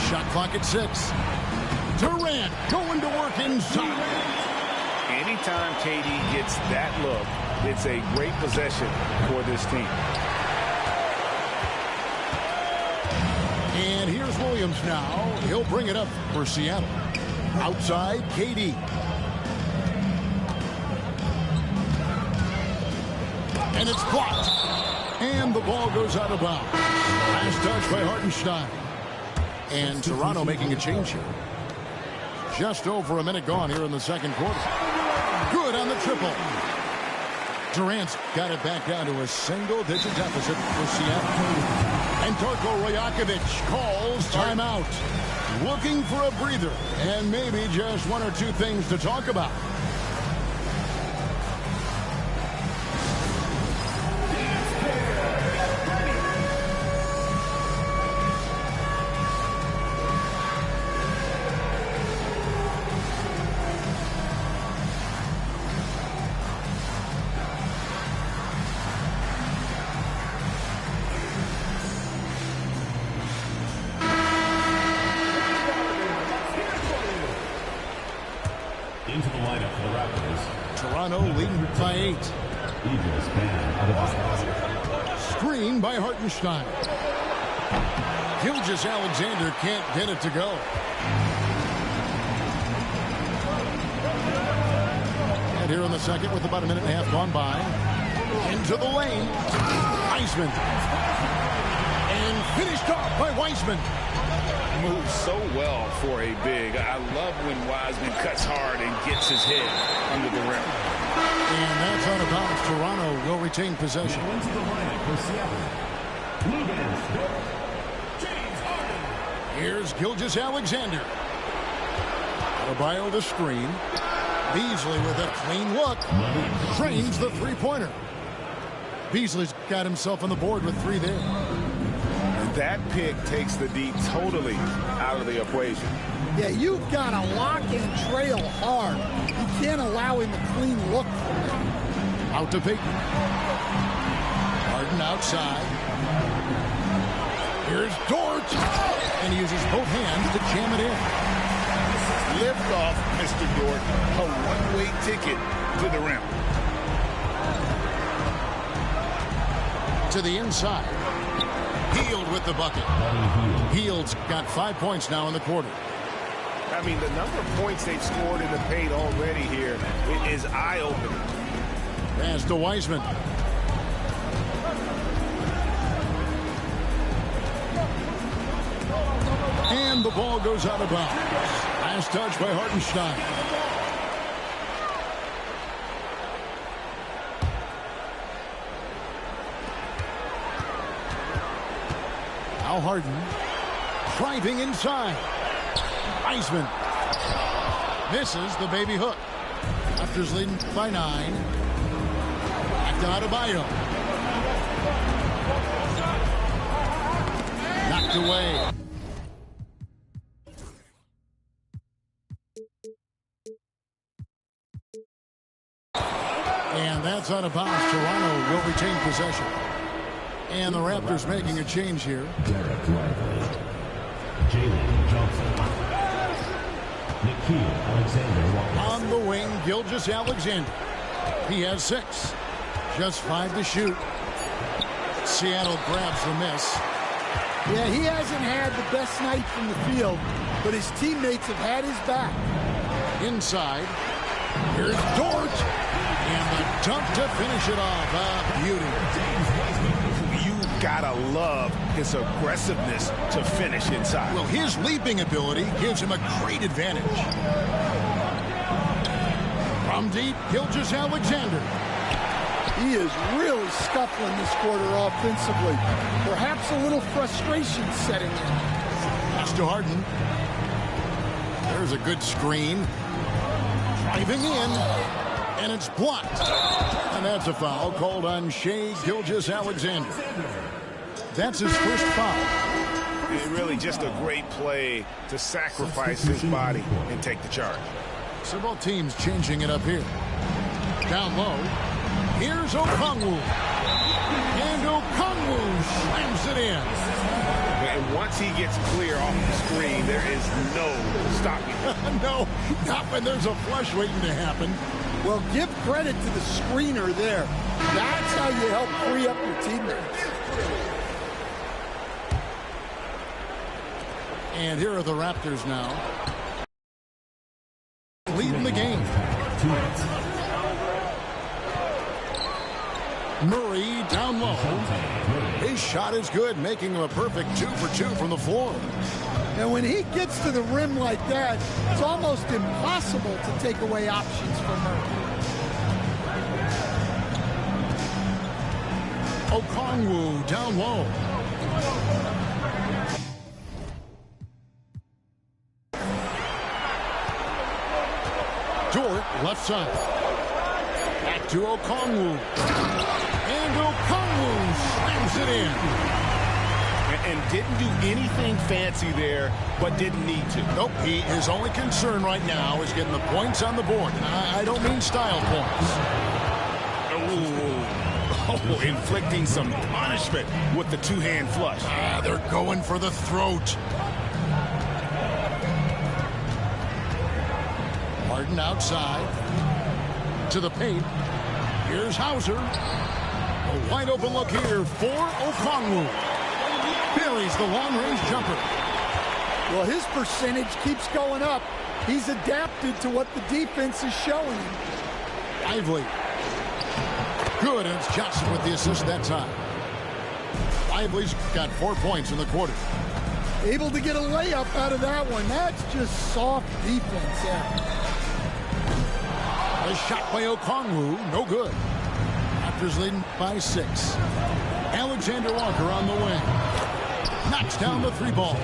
Shot clock at 6. Durant going to work inside. Anytime KD gets that look, it's a great possession for this team. And here's Williams now. He'll bring it up for Seattle. Outside, KD. And it's blocked. And the ball goes out of bounds. Last touch by Hartenstein. And Toronto making a change here. Just over a minute gone here in the second quarter. Good on the triple. Durant's got it back down to a single-digit deficit for Seattle. And Darko Rajakovic calls timeout. Looking for a breather and maybe just one or two things to talk about. Into the lineup for the Raptors. Toronto leading by 8. Eagles ban out of bounds. Screen by Hartenstein. Gilgeous-Alexander can't get it to go. And here in the second with about a minute and a half gone by. Into the lane. Wiseman. And finished off by Wiseman. Moves so well for a big. I love when Wiseman cuts hard and gets his head under the rim. And that's out of bounds. Toronto will retain possession. Into the lineup for Seattle. James Harden. Here's Gilgeous-Alexander. Adebayo the screen. Beasley with a clean look. Trains the three-pointer. Beasley's got himself on the board with 3 there. That pick takes the D totally out of the equation. Yeah, you've got to lock and trail hard. You can't allow him a clean look. Out to Payton. Harden outside. Here's Dort. And he uses both hands to jam it in. Lift off, Mr. Dort. A one-way ticket to the rim. To the inside. Hield with the bucket. Hield's got 5 points now in the quarter. I mean, the number of points they've scored in the paint already here, it is eye-opening. Pass to Wiseman. And the ball goes out of bounds. Last touch by Hartenstein. Now Harden driving inside. Wiseman misses the baby hook. Raptors leading by 9. Back to Adebayo. Knocked away. And that's out of bounds. Toronto will retain possession. And the Raptors making a change here. Derek Lively, Jalen Johnson, Nickeil Alexander-Walker. On the wing, Gilgeous-Alexander. He has 6. Just 5 to shoot. Seattle grabs the miss. Yeah, he hasn't had the best night from the field, but his teammates have had his back. Inside. Here's Dort. And the dunk to finish it off. A beauty. You gotta love his aggressiveness to finish inside. Well, his leaping ability gives him a great advantage. From deep, Gilgeous-Alexander. He is really scuffling this quarter offensively. Perhaps a little frustration setting in. Pass to Harden. There's a good screen. Driving in. And it's blocked. And that's a foul called on Shai Gilgeous-Alexander. That's his first foul. It's really just a great play to sacrifice his body and take the charge. So both teams changing it up here. Down low. Here's Okongwu. And Okongwu slams it in. And once he gets clear off the screen, there is no stopping him. No, not when there's a flush waiting to happen. Well, give credit to the screener there. That's how you help free up your teammates. And here are the Raptors now. Leading the game. Murray down low. His shot is good, making him a perfect 2 for 2 from the floor. And when he gets to the rim like that, it's almost impossible to take away options from Murray. Okongwu down low. Dort left side. Back to Okongwu. And Okongwu slams it in. And didn't do anything fancy there, but didn't need to. Nope, his only concern right now is getting the points on the board. And I don't mean style points. Oh, inflicting some punishment with the two-hand flush. They're going for the throat. Harden outside. To the paint. Here's Hauser. A wide open look here for Okongwu. Buries the long-range jumper. Well, his percentage keeps going up. He's adapted to what the defense is showing him. Lively. Good, and it's Johnson with the assist that time. Lively's got 4 points in the quarter. Able to get a layup out of that one. That's just soft defense there. A shot by Okongwu, no good. Raptors leading by 6. Alexander Walker on the wing. Knocks down the 3 ball.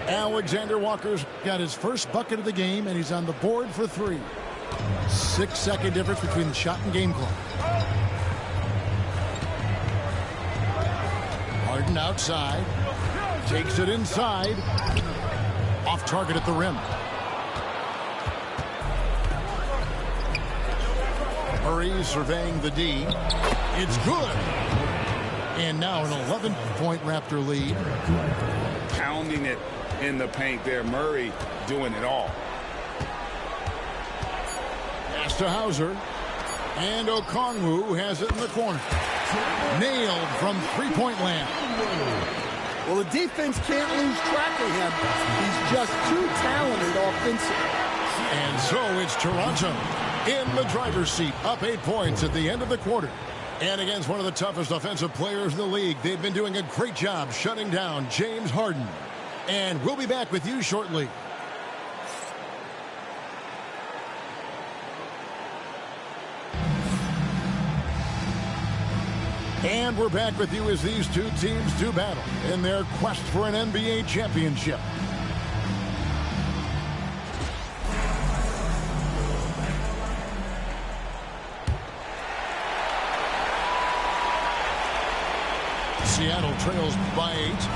Alexander Walker's got his first bucket of the game, and he's on the board for 3. 6-second difference between the shot and game clock. Harden outside. Takes it inside. Off target at the rim. Murray surveying the D. It's good. And now an 11-point Raptor lead. Pounding it in the paint there. Murray doing it all. Pass to Hauser. And Okongwu has it in the corner. Nailed from three-point land. Well, the defense can't lose track of him. He's just too talented offensively. And so it's Toronto in the driver's seat, up 8 points at the end of the quarter. And against one of the toughest offensive players in the league, they've been doing a great job shutting down James Harden. And we'll be back with you shortly. And we're back with you as these two teams do battle in their quest for an NBA championship. Seattle trails by 8.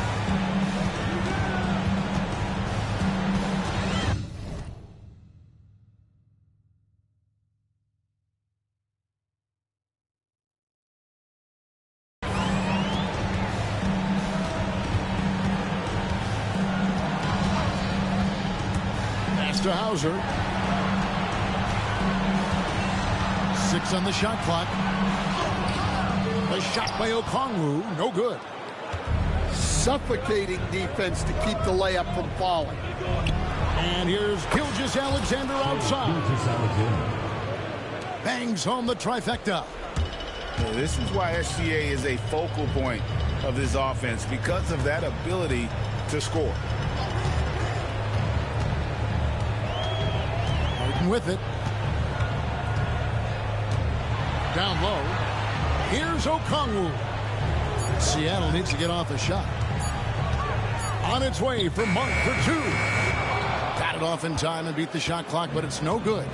To Hauser. 6 on the shot clock. A shot by Okongwu, no good. Suffocating defense to keep the layup from falling. And here's Gilgeous-Alexander outside. Bangs home the trifecta. This is why SGA is a focal point of this offense, because of that ability to score. With it. Down low. Here's Okongwu. Seattle needs to get off a shot. On its way from Monk for 2. Got it off in time and beat the shot clock, but it's no good.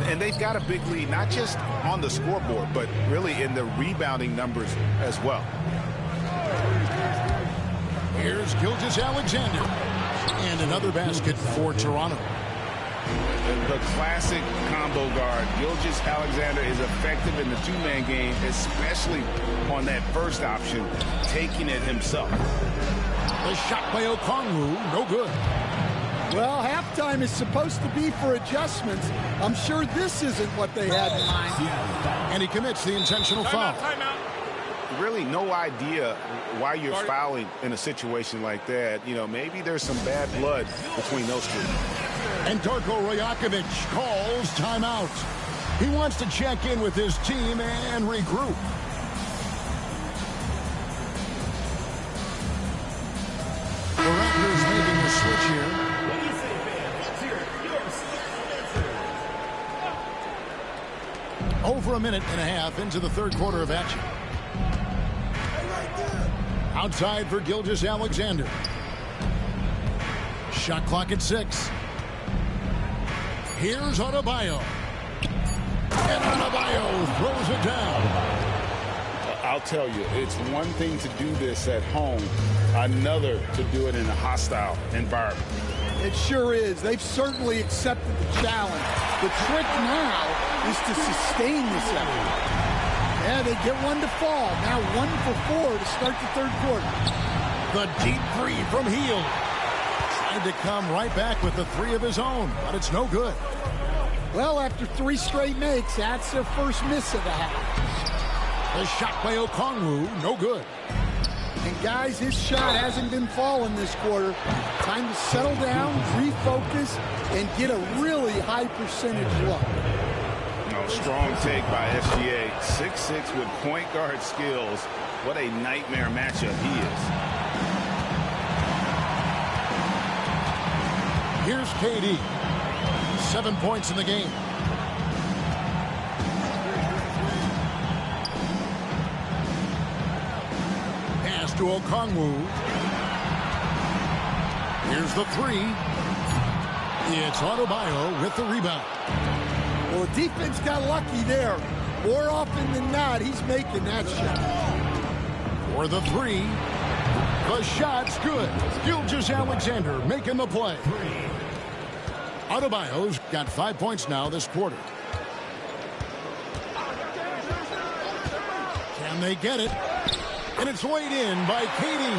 And they've got a big lead, not just on the scoreboard, but really in the rebounding numbers as well. Here's Gilgeous-Alexander. And another basket for Toronto. The classic combo guard. Gilgeous-Alexander is effective in the two-man game, especially on that first option, taking it himself. The shot by Okongwu, no good. Well, halftime is supposed to be for adjustments. I'm sure this isn't what they had in mind. And he commits the intentional foul. Timeout. Really no idea why you're fouling in a situation like that. You know, maybe there's some bad blood between those two. And Darko Rajakovic calls timeout. He wants to check in with his team and regroup. The Raptors making the switch here. What do you say, fans? Let's hear it. Your Over a minute and a half into the third quarter of action. Outside for Gilgeous-Alexander. Shot clock at 6. Here's Adebayo. And Adebayo throws it down. I'll tell you, it's one thing to do this at home, another to do it in a hostile environment. It sure is. They've certainly accepted the challenge. The trick now is to sustain this effort. Yeah, they get one to fall. Now 1 for 4 to start the third quarter. The deep 3 from Hield. Tried to come right back with the 3 of his own, but it's no good. Well, after 3 straight makes, that's their first miss of the half. The shot by Okongwu, no good. And guys, his shot hasn't been falling this quarter. Time to settle down, refocus, and get a really high percentage look. Strong take by SGA. 6'6" with point guard skills. What a nightmare matchup he is. Here's KD. 7 points in the game. Pass to Okongwu. Here's the 3. It's Adebayo with the rebound. Well, the defense got lucky there. More often than not, he's making that shot. For the 3. The shot's good. Gilgeous-Alexander making the play. Adebayo's got 5 points now this quarter. Can they get it? And it's weighed in by KD.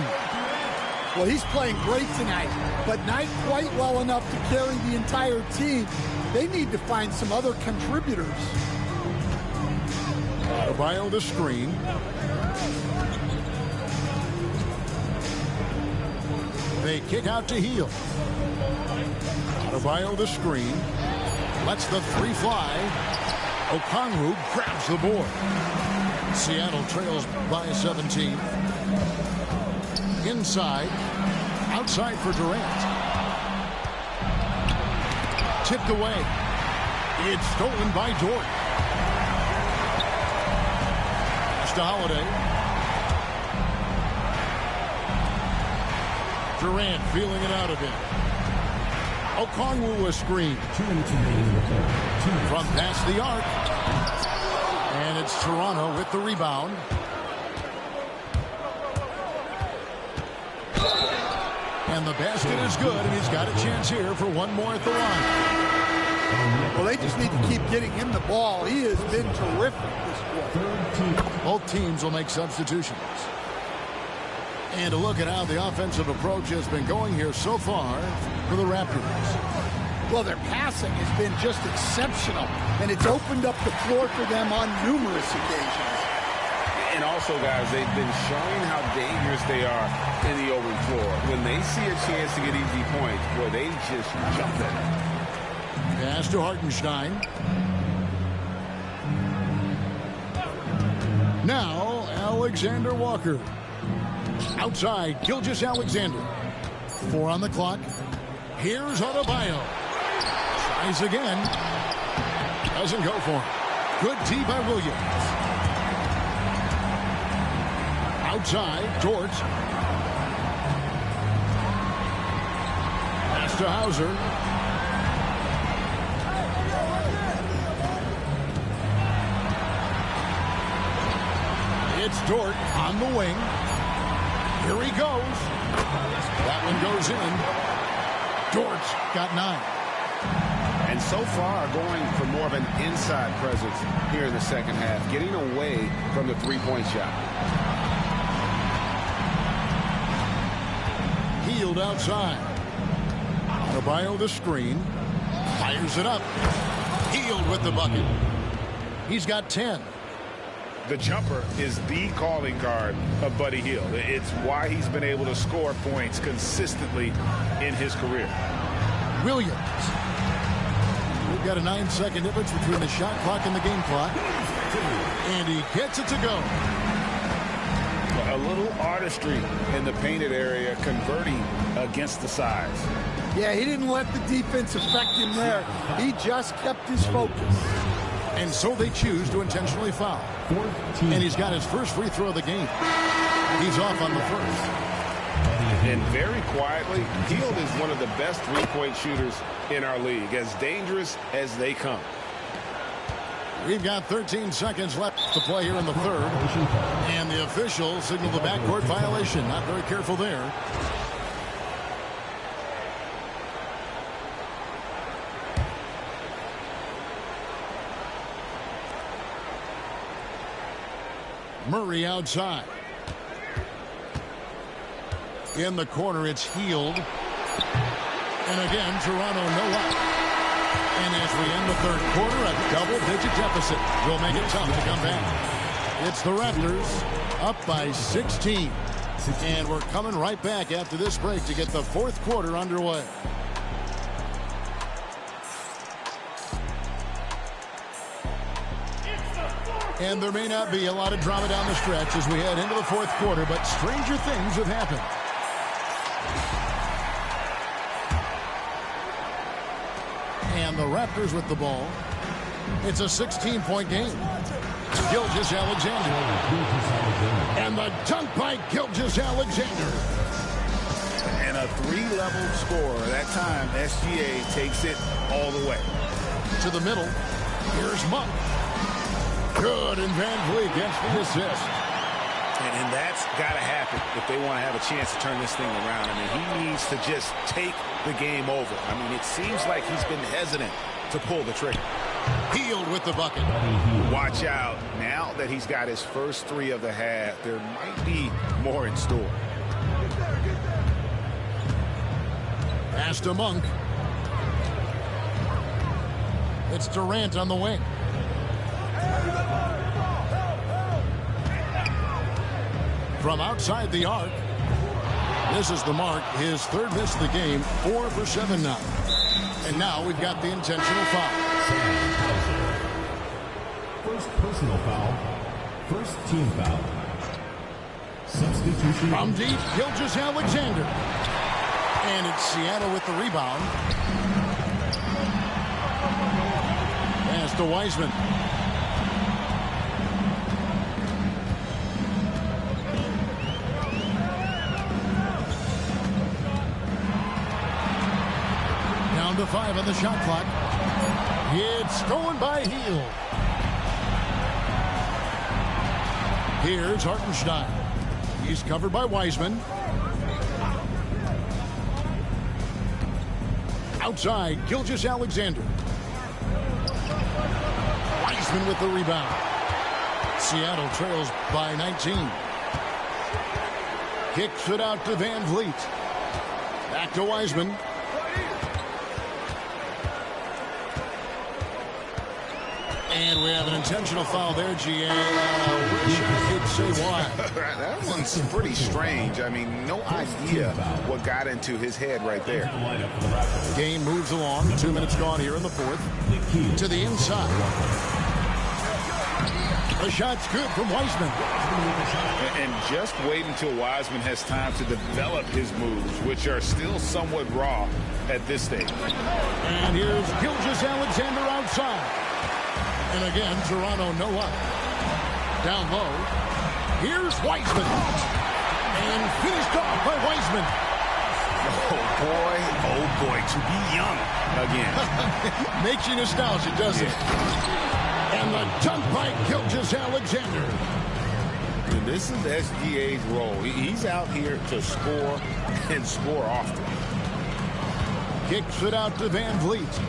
Well, he's playing great tonight, but not quite well enough to carry the entire team. They need to find some other contributors. Adebayo the screen. They kick out to Hield. Adebayo the screen. Lets the 3 fly. Okongwu grabs the board. Seattle trails by 17. Inside. Outside for Durant. Tipped away. It's stolen by Dort. to Holiday. Durant feeling it out of him. Okongwu a screen. From past the arc. And it's Toronto with the rebound. And the basket is good, and he's got a chance here for one more at the line. Well, they just need to keep getting him the ball. He has been terrific this quarter. Both teams will make substitutions. And to look at how the offensive approach has been going here so far for the Raptors. Well, their passing has been just exceptional, and it's opened up the floor for them on numerous occasions. And also, guys, they've been showing how dangerous they are in the open floor. When they see a chance to get easy points, boy, they just jump at it. Pass to Hartenstein. Now, Alexander Walker. Outside, Gilgeous-Alexander. 4 on the clock. Here's Adebayo. Tries again. Doesn't go for it. Good D by Williams. Outside, Dort. Pass to Hauser. It's Dort on the wing. Here he goes. That one goes in. Dort's got 9. And so far, going for more of an inside presence here in the second half, getting away from the three-point shot. Healed outside. Adebayo the screen. Fires it up. Healed with the bucket. He's got 10. The jumper is the calling card of Buddy Hield. It's why he's been able to score points consistently in his career. Williams. We've got a 9-second difference between the shot clock and the game clock. And he gets it to go. A little artistry in the painted area, converting against the size. Yeah, he didn't let the defense affect him there. He just kept his focus. And so they choose to intentionally foul. And he's got his first free throw of the game. He's off on the first. And very quietly, Hield is one of the best three-point shooters in our league, as dangerous as they come. We've got 13 seconds left to play here in the third. And the official signaled the backcourt violation. Not very careful there. Murray outside. In the corner, it's Hield. And again, Toronto no up. And as we end the third quarter, a double-digit deficit will make it tough to come back. It's the Raptors up by 16. And we're coming right back after this break to get the fourth quarter underway. And there may not be a lot of drama down the stretch as we head into the fourth quarter, but stranger things have happened. And the Raptors with the ball. It's a 16-point game. Gilgeous-Alexander. And the dunk by Gilgeous-Alexander. And a three-level score. That time, SGA takes it all the way. To the middle. Here's Monk. Good, and Van Vliet gets the assist. And that's got to happen if they want to have a chance to turn this thing around. I mean, he needs to just take the game over. I mean, it seems like he's been hesitant to pull the trigger. Hield with the bucket. Watch out. Now that he's got his first three of the half, there might be more in store. Pass to Monk. It's Durant on the wing. From outside the arc, this is the mark. His third miss of the game, 4 for 7 now. And now we've got the intentional foul. First personal foul. First team foul. Substitution. From deep, Gilgeous-Alexander. And it's Seattle with the rebound. Pass to Wiseman. Down to 5 on the shot clock. It's stolen by Hield. Here's Hartenstein. He's covered by Wiseman. Outside, Gilgeous-Alexander. Wiseman with the rebound. Seattle trails by 19. Kicks it out to Van Vliet. Back to Wiseman. And we have an intentional foul there, GA. Wish I could say why. That one's pretty strange. I mean, no idea what got into his head right there. Game moves along. 2 minutes gone here in the fourth. To the inside. The shot's good from Wiseman. And just wait until Wiseman has time to develop his moves, which are still somewhat raw at this stage. And here's Gilgeous-Alexander outside. And again, Toronto no luck. Down low. Here's Wiseman. And finished off by Wiseman. Oh boy, to be young again. Makes you nostalgic, doesn't it? And the dunk by Gilgeous-Alexander. This is SGA's role. He's out here to score and score often. Kicks it out to Van Vliet.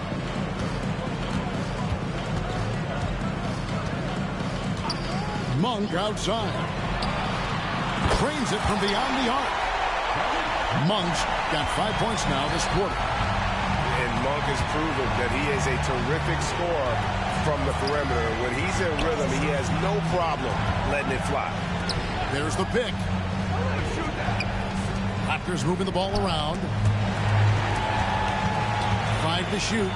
Monk outside. Trains it from beyond the arc. Monk's got 5 points now this quarter. And Monk has proven that he is a terrific scorer from the perimeter. When he's in rhythm, he has no problem letting it fly. There's the pick. Raptors moving the ball around. 5 to shoot.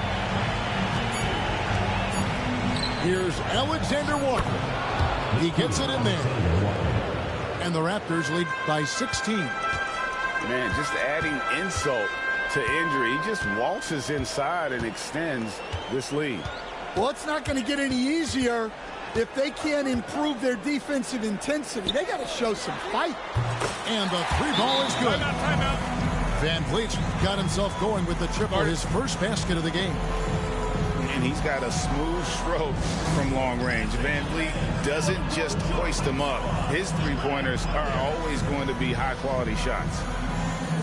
Here's Alexander Walker. He gets it in there. And the Raptors lead by 16. Man, just adding insult to injury. He just waltzes inside and extends this lead. Well, it's not going to get any easier if they can't improve their defensive intensity. They got to show some fight. And the 3 ball is good. Timeout. Van Vliet got himself going with the triple, his first basket of the game. And he's got a smooth stroke from long range. Van Vliet doesn't just hoist them up. His three-pointers are always going to be high-quality shots.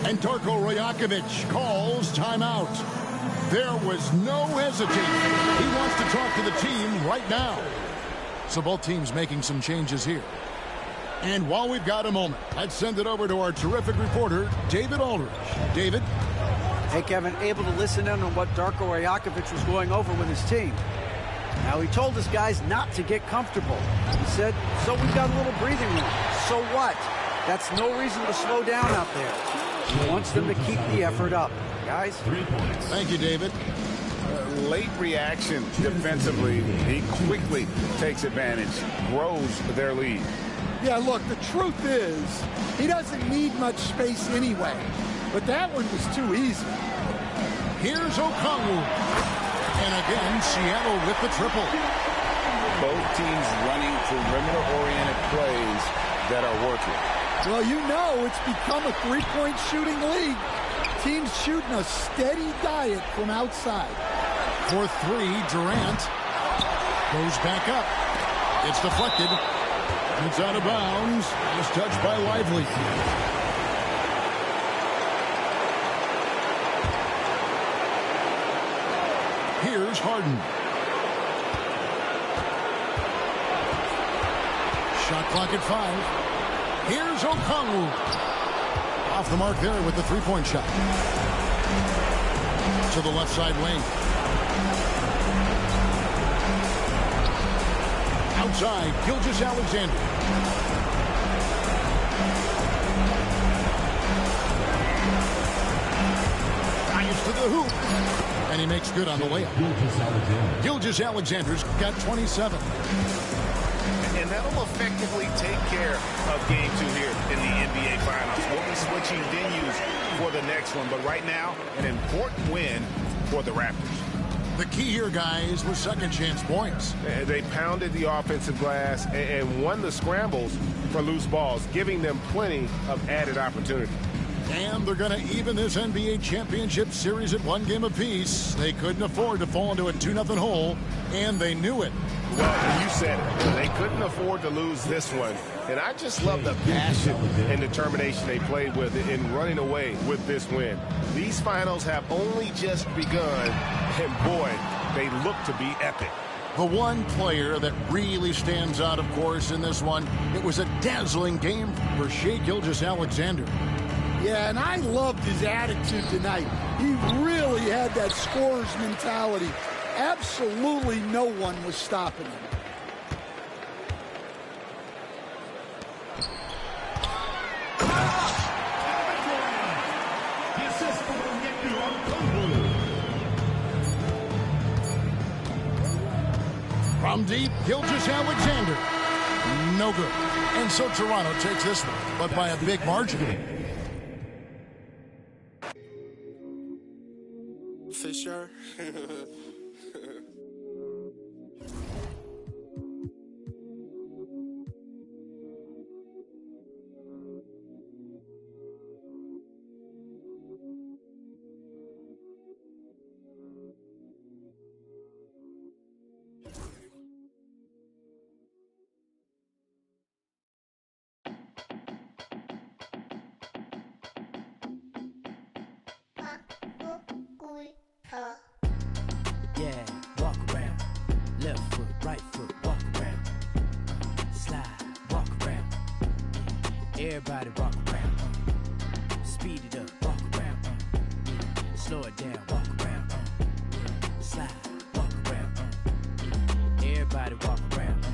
And Darko Rajakovic calls timeout. There was no hesitation. He wants to talk to the team right now. So both teams making some changes here. And while we've got a moment, let's send it over to our terrific reporter, David Aldridge. David? Hey, Kevin, able to listen in on what Darko Rajakovic was going over with his team. Now, he told his guys not to get comfortable. He said, so we've got a little breathing room. So what? That's no reason to slow down out there. He wants them to keep the effort up. Guys? 3 points. Thank you, David. Late reaction defensively. He quickly takes advantage, grows their lead. Yeah, look, the truth is, he doesn't need much space anyway. But that one was too easy. Here's Okongwu. And again, Seattle with the triple. Both teams running perimeter-oriented plays that are working. Well, you know it's become a three-point shooting league. Teams shooting a steady diet from outside. For 3, Durant goes back up. It's deflected. It's out of bounds. It's touched by Lively. Here's Harden. Shot clock at 5. Here's Okongwu. Off the mark there with the three-point shot. To the left side lane. Outside, Gilgeous-Alexander. Drives to the hoop. And he makes good on the layup. Gilgeous-Alexander's got 27. And that'll effectively take care of Game 2 here in the NBA Finals. We'll be switching venues for the next one. But right now, an important win for the Raptors. The key here, guys, was second chance points. They pounded the offensive glass and won the scrambles for loose balls, giving them plenty of added opportunity. And they're going to even this NBA championship series at one game apiece. They couldn't afford to fall into a 2-0 hole, and they knew it. Well, you said it. They couldn't afford to lose this one. And I just love the passion and determination they played with in running away with this win. These finals have only just begun, and boy, they look to be epic. The one player that really stands out, of course, in this one, it was a dazzling game for Shai Gilgeous-Alexander. Yeah, and I loved his attitude tonight. He really had that scorer's mentality. Absolutely no one was stopping him. From deep, Gilgeous-Alexander. No good. And so Toronto takes this one, but by a big margin. Fisher. Yeah, walk around. Left foot, right foot, walk around. Slide, walk around. Everybody walk around. Speed it up, walk around. Slow it down, walk around. Slide, walk around. Everybody walk around.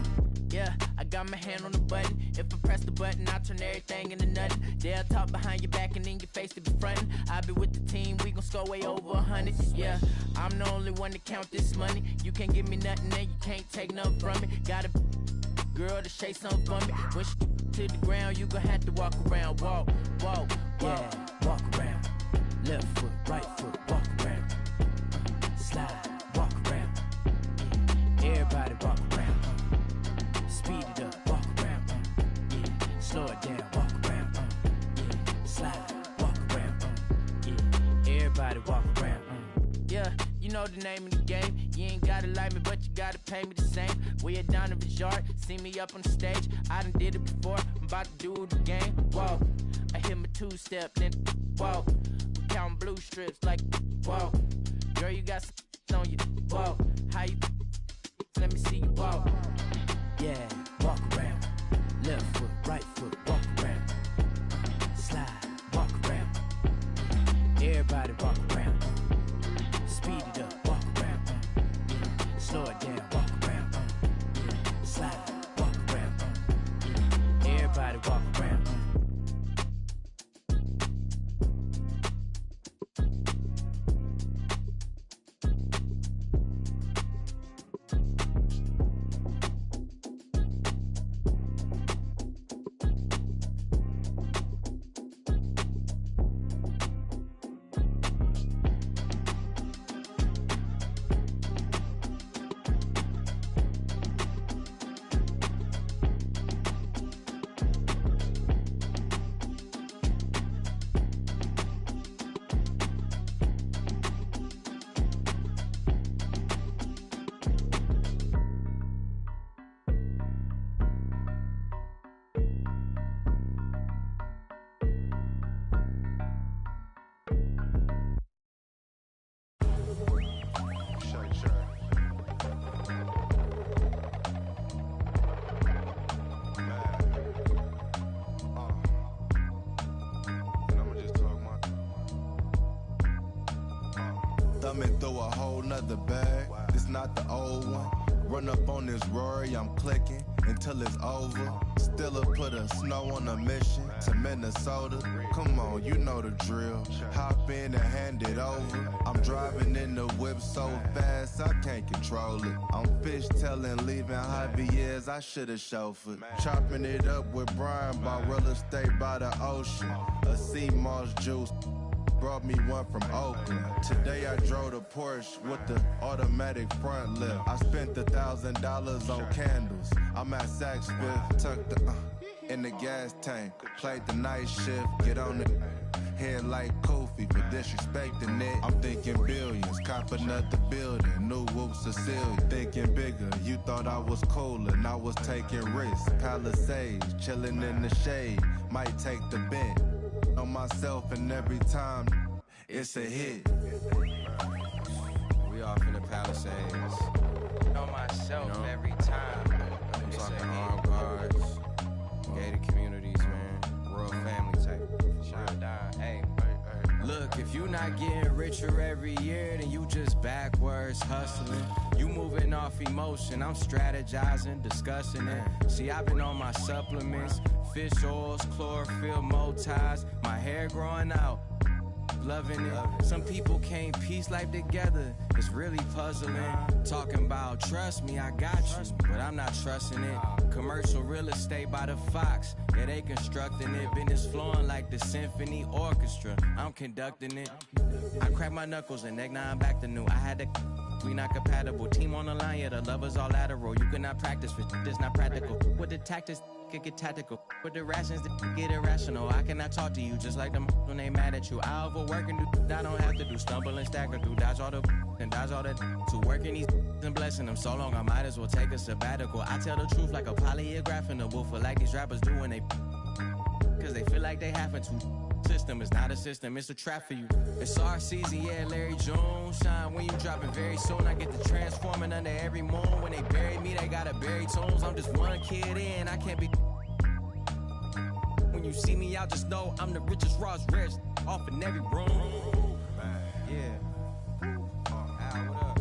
Yeah, I got my hand on the button. If I press the button, I turn everything into nothing. They'll talk behind your back and in your face to be frontin'. I be with the team, we gon' score way over 100. Yeah, I'm the only one to count this money. You can't give me nothing and you can't take nothing from me. Got a girl to shake something for me. When she to the ground, you gon' have to walk around. Walk, walk, walk. Yeah, walk around. Left foot, right foot, walk around. Slide, walk around. Everybody walk around. Speed it up, walk around. Slow it down, walk around. Slide, walk around. Everybody walk around. Yeah, you know the name of the game. You ain't gotta like me, but you gotta pay me the same. We at Donovan's yard, see me up on the stage. I done did it before, I'm about to do it again. Whoa, I hit my two-step, then whoa. I'm counting blue strips like whoa. Girl, you got some on you, whoa. How you? Let me see you walk. Yeah, walk around. Left foot, right foot, walk around. Slide, walk around. Everybody walk around. Speed it up, walk around. Slow it down, walk around. Slide, walk around. Everybody walk around. Thumbing through a whole nother bag. This not the old one. Run up on this Rory, I'm clicking until it's over. Stilla put a snow on a mission to Minnesota. Come on, you know the drill. Hop in and hand it over. I'm driving in the whip so fast I can't control it. I'm fishtailing, leaving Javier's, I should've chauffeured. Chopping it up with Brian, bought real estate by the ocean. A sea moss juice. Brought me one from Oakland. Today I drove the Porsche with the automatic front lift. I spent $1,000 on candles. I'm at Saks Fifth, tucked in the gas tank. Played the night shift, get on it. Head like Kofi for disrespecting it. I'm thinking billions, cop another building, new whoops to seal. Thinking bigger, you thought I was cooler, and I was taking risks. Palisades, chilling in the shade, might take the bent. On myself and every time, it's a hit. We off in the Palisades. On myself, you know, every time. I'm talking armed guards, gated communities, man. Rural family type. Shine down, hey. Look, if you not getting richer every year, then you just backwards hustling. You moving off emotion, I'm strategizing, discussing it. See, I've been on my supplements, fish oils, chlorophyll, motives, my hair growing out. Loving it. Some people can't piece life together. It's really puzzling. Talking about trust me, I got you, but I'm not trusting it. Commercial real estate by the Fox. Yeah, they constructing it. Business flowing like the symphony orchestra. I'm conducting it. I crack my knuckles and now I'm back to new. I had to. We not compatible. Team on the line, yeah, the lovers all lateral. You cannot practice for this not practical. With the tactics, get tactical. With the rations, get irrational. I cannot talk to you just like them when they mad at you. I overwork and do I don't have to do. Stumble and stagger through. Dodge all the and dodge all the to working these and blessing them so long I might as well take a sabbatical. I tell the truth like a polygraph in the woofer, like these rappers do when they cause they feel like they having to. System is not a system, it's a trap for you. It's our season, yeah, Larry June. Shine when you dropping very soon. I get to transforming under every moon. When they bury me, they gotta bury tunes. I'm just one kid in, I can't be. When you see me out, just know I'm the richest Ross rich off in every room. Yeah. Al, what up?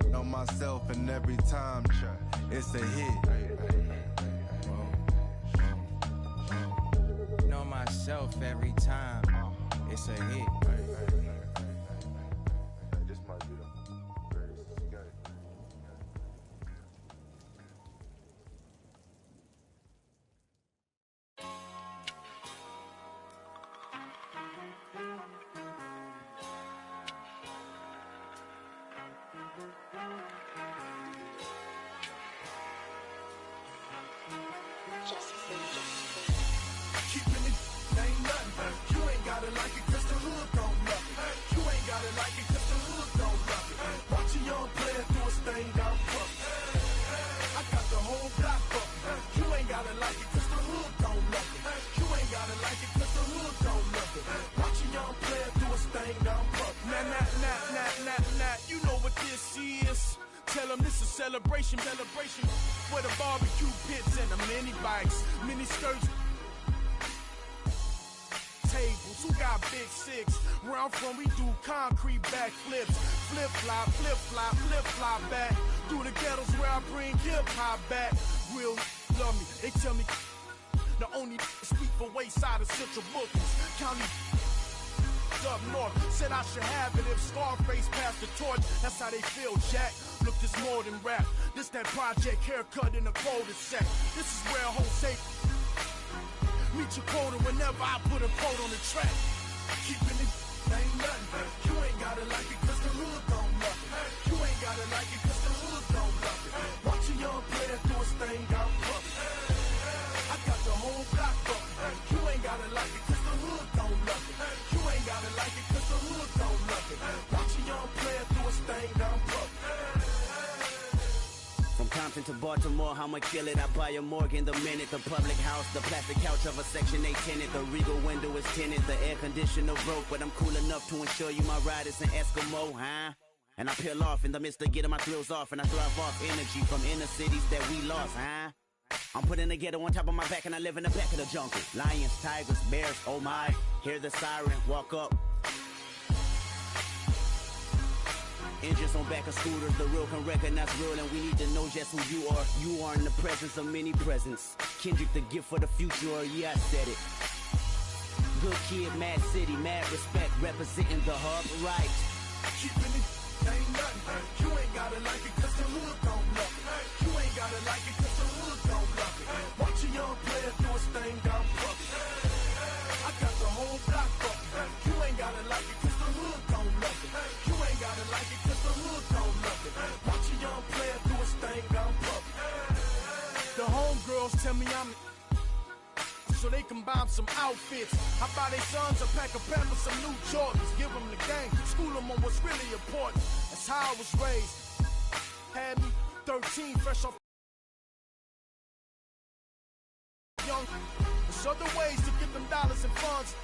Know myself and every time, it's a hit. Know myself every time, it's a hit. This might be the greatest game. Keeping it ain't nothing. You ain't gotta like it cause the hood don't love it. You ain't gotta like it cause the hood don't love it. Watch a young player do his thing down front. I got the whole block bumping. You ain't gotta like it cause the hood don't love it. You ain't gotta like it cause the hood don't love it. Watch a young player do his thing down front. Nah, you know what this is. Tell them this is celebration. Where the barbecue pits and the mini bikes, mini skirts, tables. Who got big six? Where I'm from, we do concrete backflips. Flip fly back. Through the ghettos where I bring hip hop back. Real love me. They tell me the only speak for wayside of Central Bookings. County up north. Said I should have it if Scarface passed the torch. That's how they feel, Jack. Look, this more than rap. This that project haircut in a cul-de-sac. This is where Jose meet your quota whenever I put a quote on the track. Keeping it ain't nothing. You ain't gotta like it cause the hood don't love it. You ain't gotta like it cause the hood don't love it. Watch a young player do his thing down front. I got the whole block bumping. You ain't gotta like it cause the hood don't love it. You ain't gotta like it cause the hood don't love it. Watch a young player do his thing down front. From Compton to Baltimore, I'ma kill it. I buy a Morgan the minute. The public house, the plastic couch of a Section 8 tenant. The Regal window is tinted. The air conditioner broke, but I'm cool enough to ensure you my ride is an Eskimo, huh? And I peel off in the midst of getting my thrills off, and I thrive off energy from inner cities that we lost, huh? I'm putting the ghetto on top of my back, and I live in the back of the jungle. Lions, tigers, bears, oh my. Hear the siren, walk up. Engines on back of scooters, the real can recognize real, and we need to know just who you are. You are in the presence of many presents. Kendrick, the gift for the future, yeah, I said it. Good kid, mad city, mad respect, representing the hub, right. Keeping it ain't nothing. You ain't gotta like it cause the hood don't love it. You ain't gotta like it cause the hood don't love it. Watch a young player do his thing down front. I got the whole block bumping. You ain't gotta like it cause the hood don't love it. You ain't gotta like it cause the hood don't love it. Watch a young player do his thing down front. The homegirls tell me I'm so they can buy them some outfits. I buy their sons a pack of Pampers, some new Jordans. Give them the game, school them on what's really important. That's how I was raised. Had me 13, fresh off young. There's other ways to get them dollars and funds.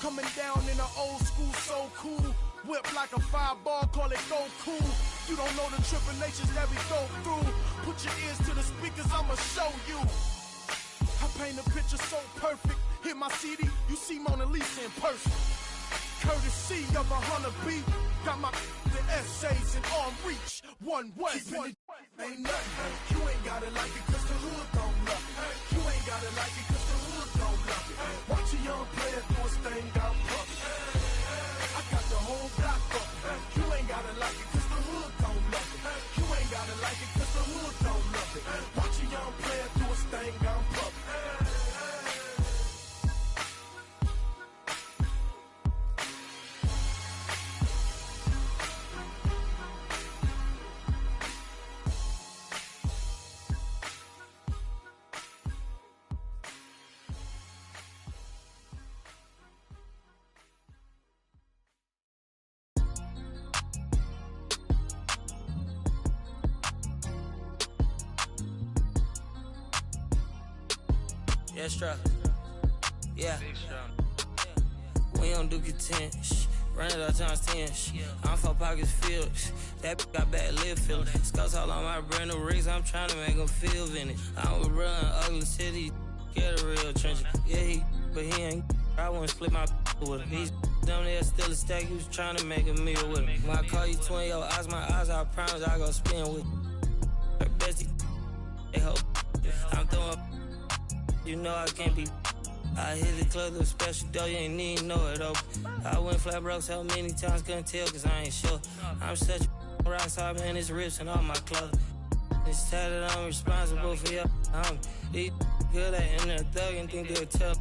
Coming down in an old school, so cool. Whip like a fireball, call it go cool. You don't know the tribulations that we go through. Put your ears to the speakers, I'ma show you. I paint a picture so perfect. Hit my CD, you see Mona Lisa in person. Courtesy of a hunter beat. Got my the essays in arm reach. One way. Ain't nothing. You ain't gotta like it cause the hood don't love it. You ain't gotta like it cause the hood don't love it. Watch a young player do his thing out puppy. I got the whole block up. You ain't gotta like it cause the hood don't love it. You ain't gotta like it cause the hood don't love it. Watch a young player do his thing out puppy. Yeah, strap. Yeah. We don't do content. Run it all times 10. I'm 4 pockets filled. That got bad lip feeling. Scouts all on my brand new rigs. I'm trying to make them feel in it. I was run ugly city. Get a real trench. Yeah, but he ain't. I wouldn't split my with him. He's down there still a stack. He was trying to make a meal with him. When I call you twin, your eyes, my eyes, I promise I go spin with her bestie. They hope. I'm throwing. You know I can't be. I hit the club with a special dough, you ain't even know it open. I went flat broke so many times, couldn't tell cause I ain't sure. I'm such a rock star, man, it's rips and all my clothes. It's tatted, I'm responsible for y'all. These good at in there thug and think they'll tell.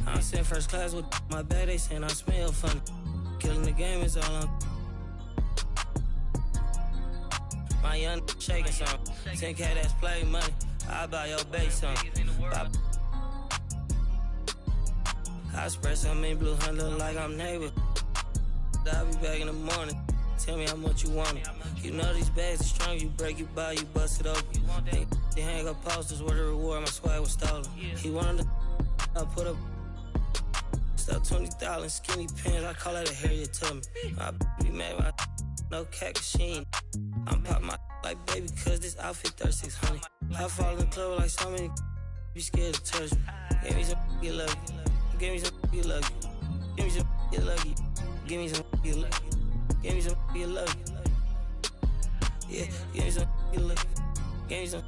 I'm sitting first class with my bag, they saying I smell funny. Killing the game is all on. My young shaking some. 10K that's play money. I buy your base something. I spread some in blue hunt, look like I'm neighbor. I'll be back in the morning. Tell me how much you want it. You know these bags are strong. You break, you buy, you bust it open. They hang up posters with the reward. My swag was stolen. He wanted to. I put up. Stuff 20,000 skinny pants. I call that a Harriet Tubman. I be mad by no cat machine. I'm pop my like baby, cause this outfit 3600. I fall in the club like so many. Be scared to touch me. Give me some get lucky. Give me some get lucky. Give me some get lucky. Give me some get lucky. Give me some get lucky. Yeah, give me some get lucky. Give me some.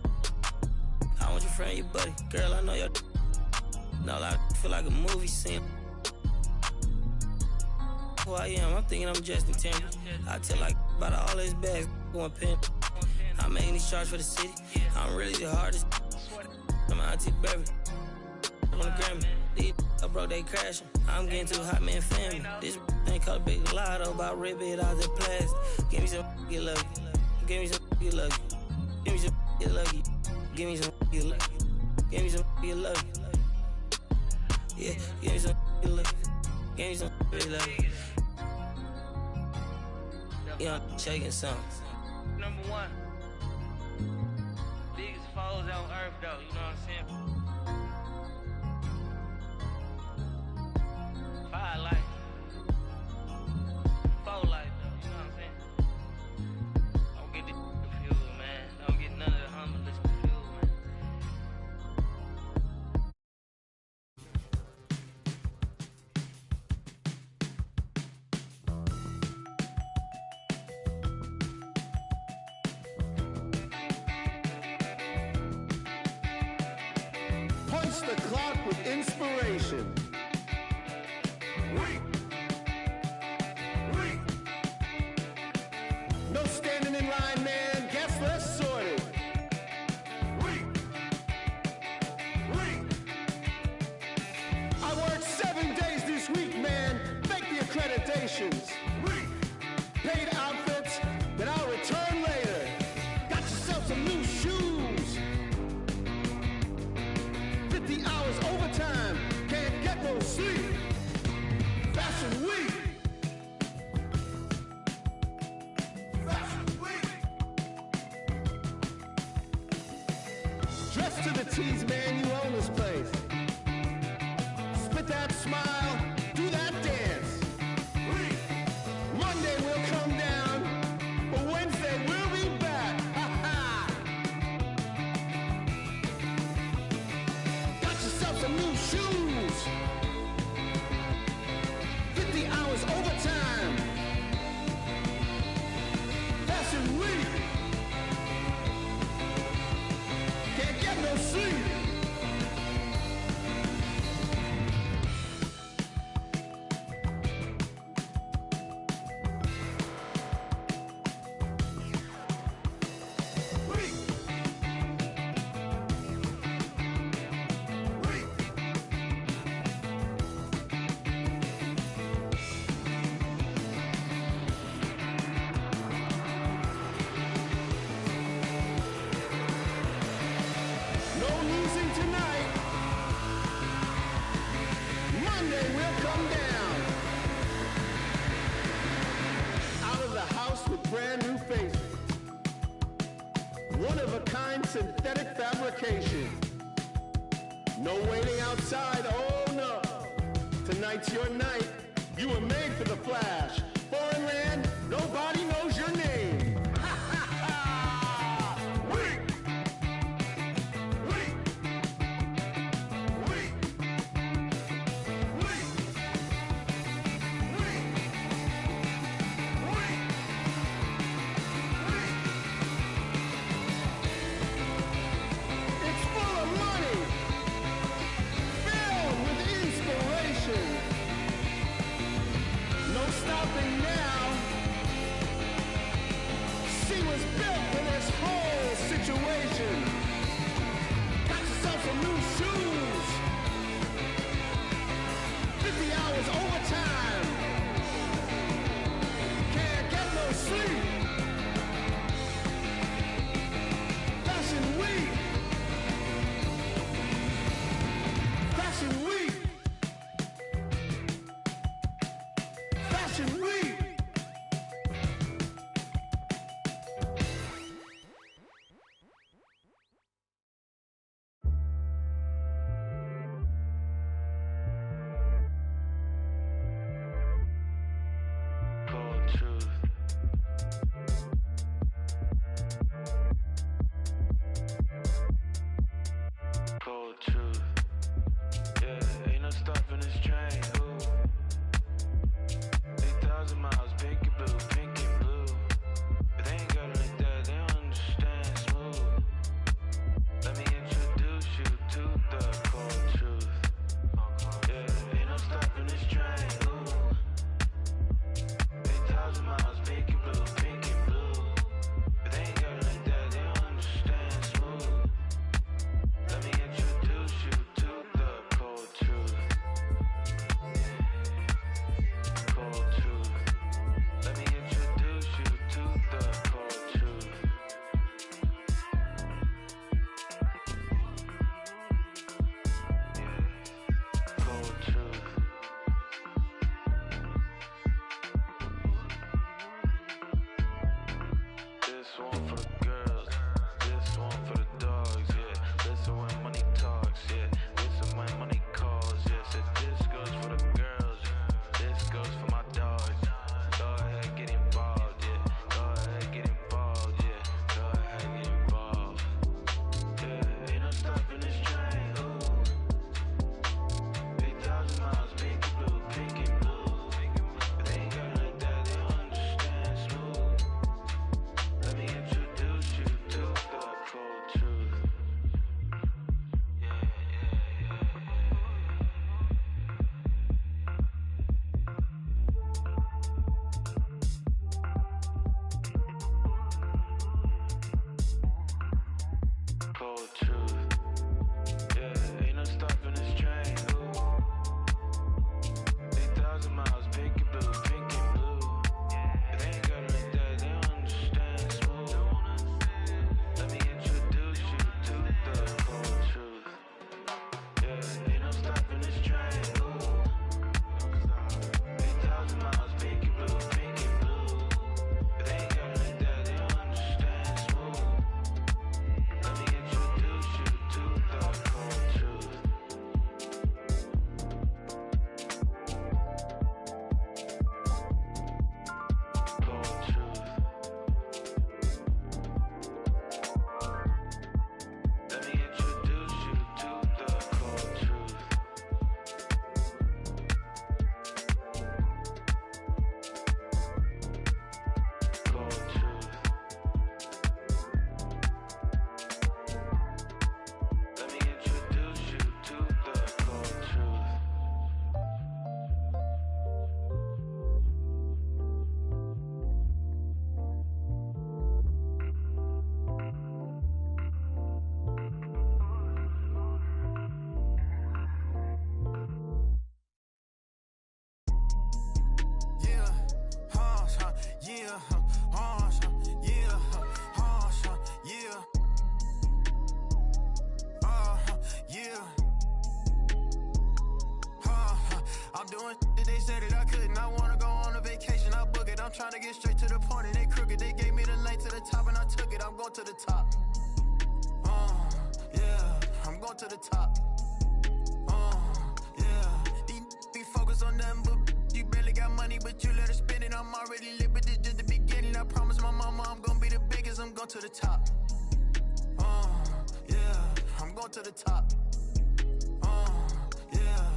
I want your friend, your buddy. Girl, I know your. No, I feel like a movie scene. Who I am, I'm thinking I'm Justin Timberlake. I tell like about all his bags, one pen. I'm making these charts for the city. I'm really the hardest. I'm Auntie Baby. On the Grammy. These I broke, they crashing. I'm getting too hot, man, family. This thing called Big Lotto, about rip it out the plastic. Give me some get lucky. Give me some get lucky. Give me some get lucky. Give me some get lucky. Give me some get lucky. Yeah, give me some get lucky. Give me some get lucky. Yeah, I'm shaking something. Number one. Biggest foes on earth, though, you know what I'm saying? Fire life. Foe life, though, you know what I'm saying? Don't get this confused, man. Don't get none of the humblest confused, man. Punch the clock with inspiration. No standing in line, man. Guess list sorted. I worked 7 days this week, man. Fake the accreditations. Paid outfits that I'll return later. Got yourself some new shoes. 50 hours overtime. guarantees, man, you own this place. Spit that smile, do that dance. Monday we'll come down, but Wednesday we'll be back. Ha ha! Got yourself some new shoes. 50 hours overtime. Fashion week. Can't get no sleep. No losing tonight. Monday we'll come down. Out of the house with brand new faces. One of a kind synthetic fabrication. No waiting outside, oh no. Tonight's your night. You were made for the flash. Foreign land, nobody knows your name. Ha ha ha! Weak! It's full of money, filled with inspiration. No stopping the point and they crooked. They gave me the lane to the top and I took it. I'm going to the top. Yeah, I'm going to the top. Yeah, these be focused on them, but you barely got money, but you let her spend it. I'm already lit, but this just the beginning. I promise my mama I'm gonna be the biggest. I'm going to the top. Yeah, I'm going to the top. Yeah,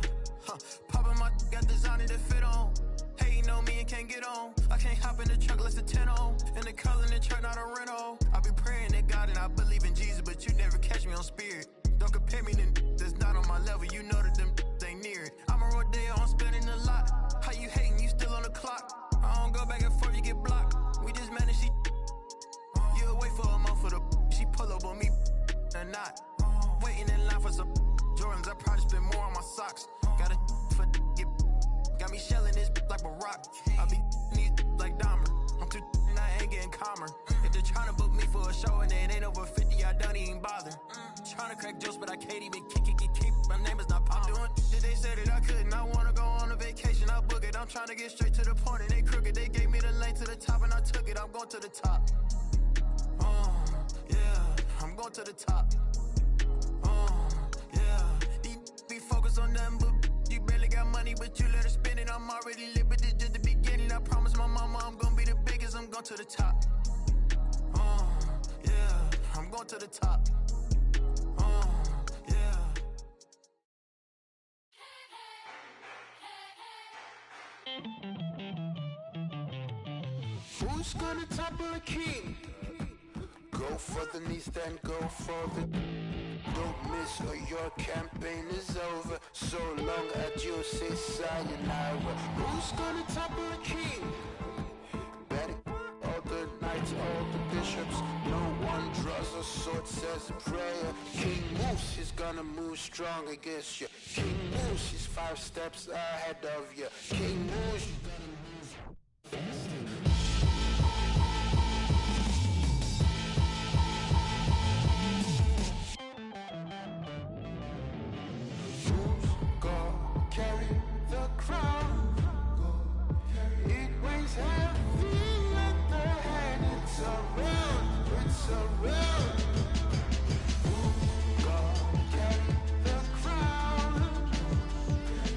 poppin' my got designer to fit on. Hating on me and can't get on. I can't hop in the truck less than 10 on. And the color in the truck not a rental. I be praying to God and I believe in Jesus, but you never catch me on spirit. Don't compare me to that's not on my level. You know that them ain't near it. I'm a rodeo, I'm spending a lot. How you hating? You still on the clock. I don't go back and forth, you get blocked. We just managed, you'll wait for a month for the she pull up on me or not. Waiting in line for some Jordans, I probably spend more on my socks. Got a for get, got me shelling this like a rock. I be these like Dahmer. I'm too and I ain't getting calmer. If they're trying to book me for a show and it ain't over 50, I don't even bother. Trying to crack jokes, but I can't even keep. My name is not pop. Doing shit they said that I couldn't. I wanna go on a vacation, I book it. I'm trying to get straight to the point and they crooked. They gave me the lane to the top and I took it. I'm going to the top. Yeah, I'm going to the top. Yeah, these be focused on them, but you barely got money, but you let her spend it. I'm already lit, but this just the beginning. I promise my mama I'm gonna be the biggest. I'm going to the top. Yeah, I'm going to the top. Yeah. Who's gonna topple a king? Go for the knees, then go for the... Don't miss or your campaign is over. So long adieu, say sayonara. Who's gonna topple a king? Better all the knights, all the bishops. No one draws a sword, says a prayer. King moves, he's gonna move strong against you. King moves, he's 5 steps ahead of you. King moves, he's gonna move faster. Carry the crown. It weighs heavy at the head. It's around. God carry the crown.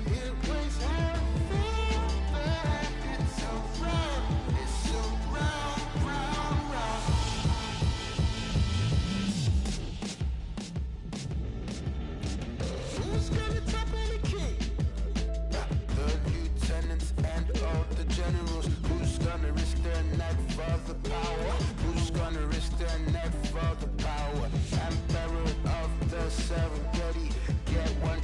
It weighs heavy at the head. It's around. Round. Who's gonna topple the king? The lieutenants and all the generals. Who's gonna risk their neck for the power? Who's gonna risk their neck for the power? Emperor of the Serengeti, get one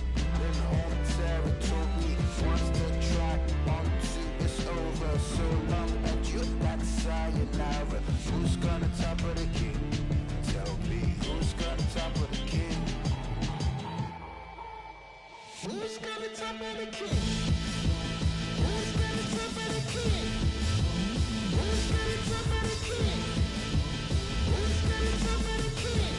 in home territory. Once the track onto it's over, so long adieu, that's sayonara. Who's gonna topple the king? Tell me, who's gonna topple the king? Who's gonna topple the king? Who's gonna topple the king? Who's gonna topple the king? Who's gonna topple the king?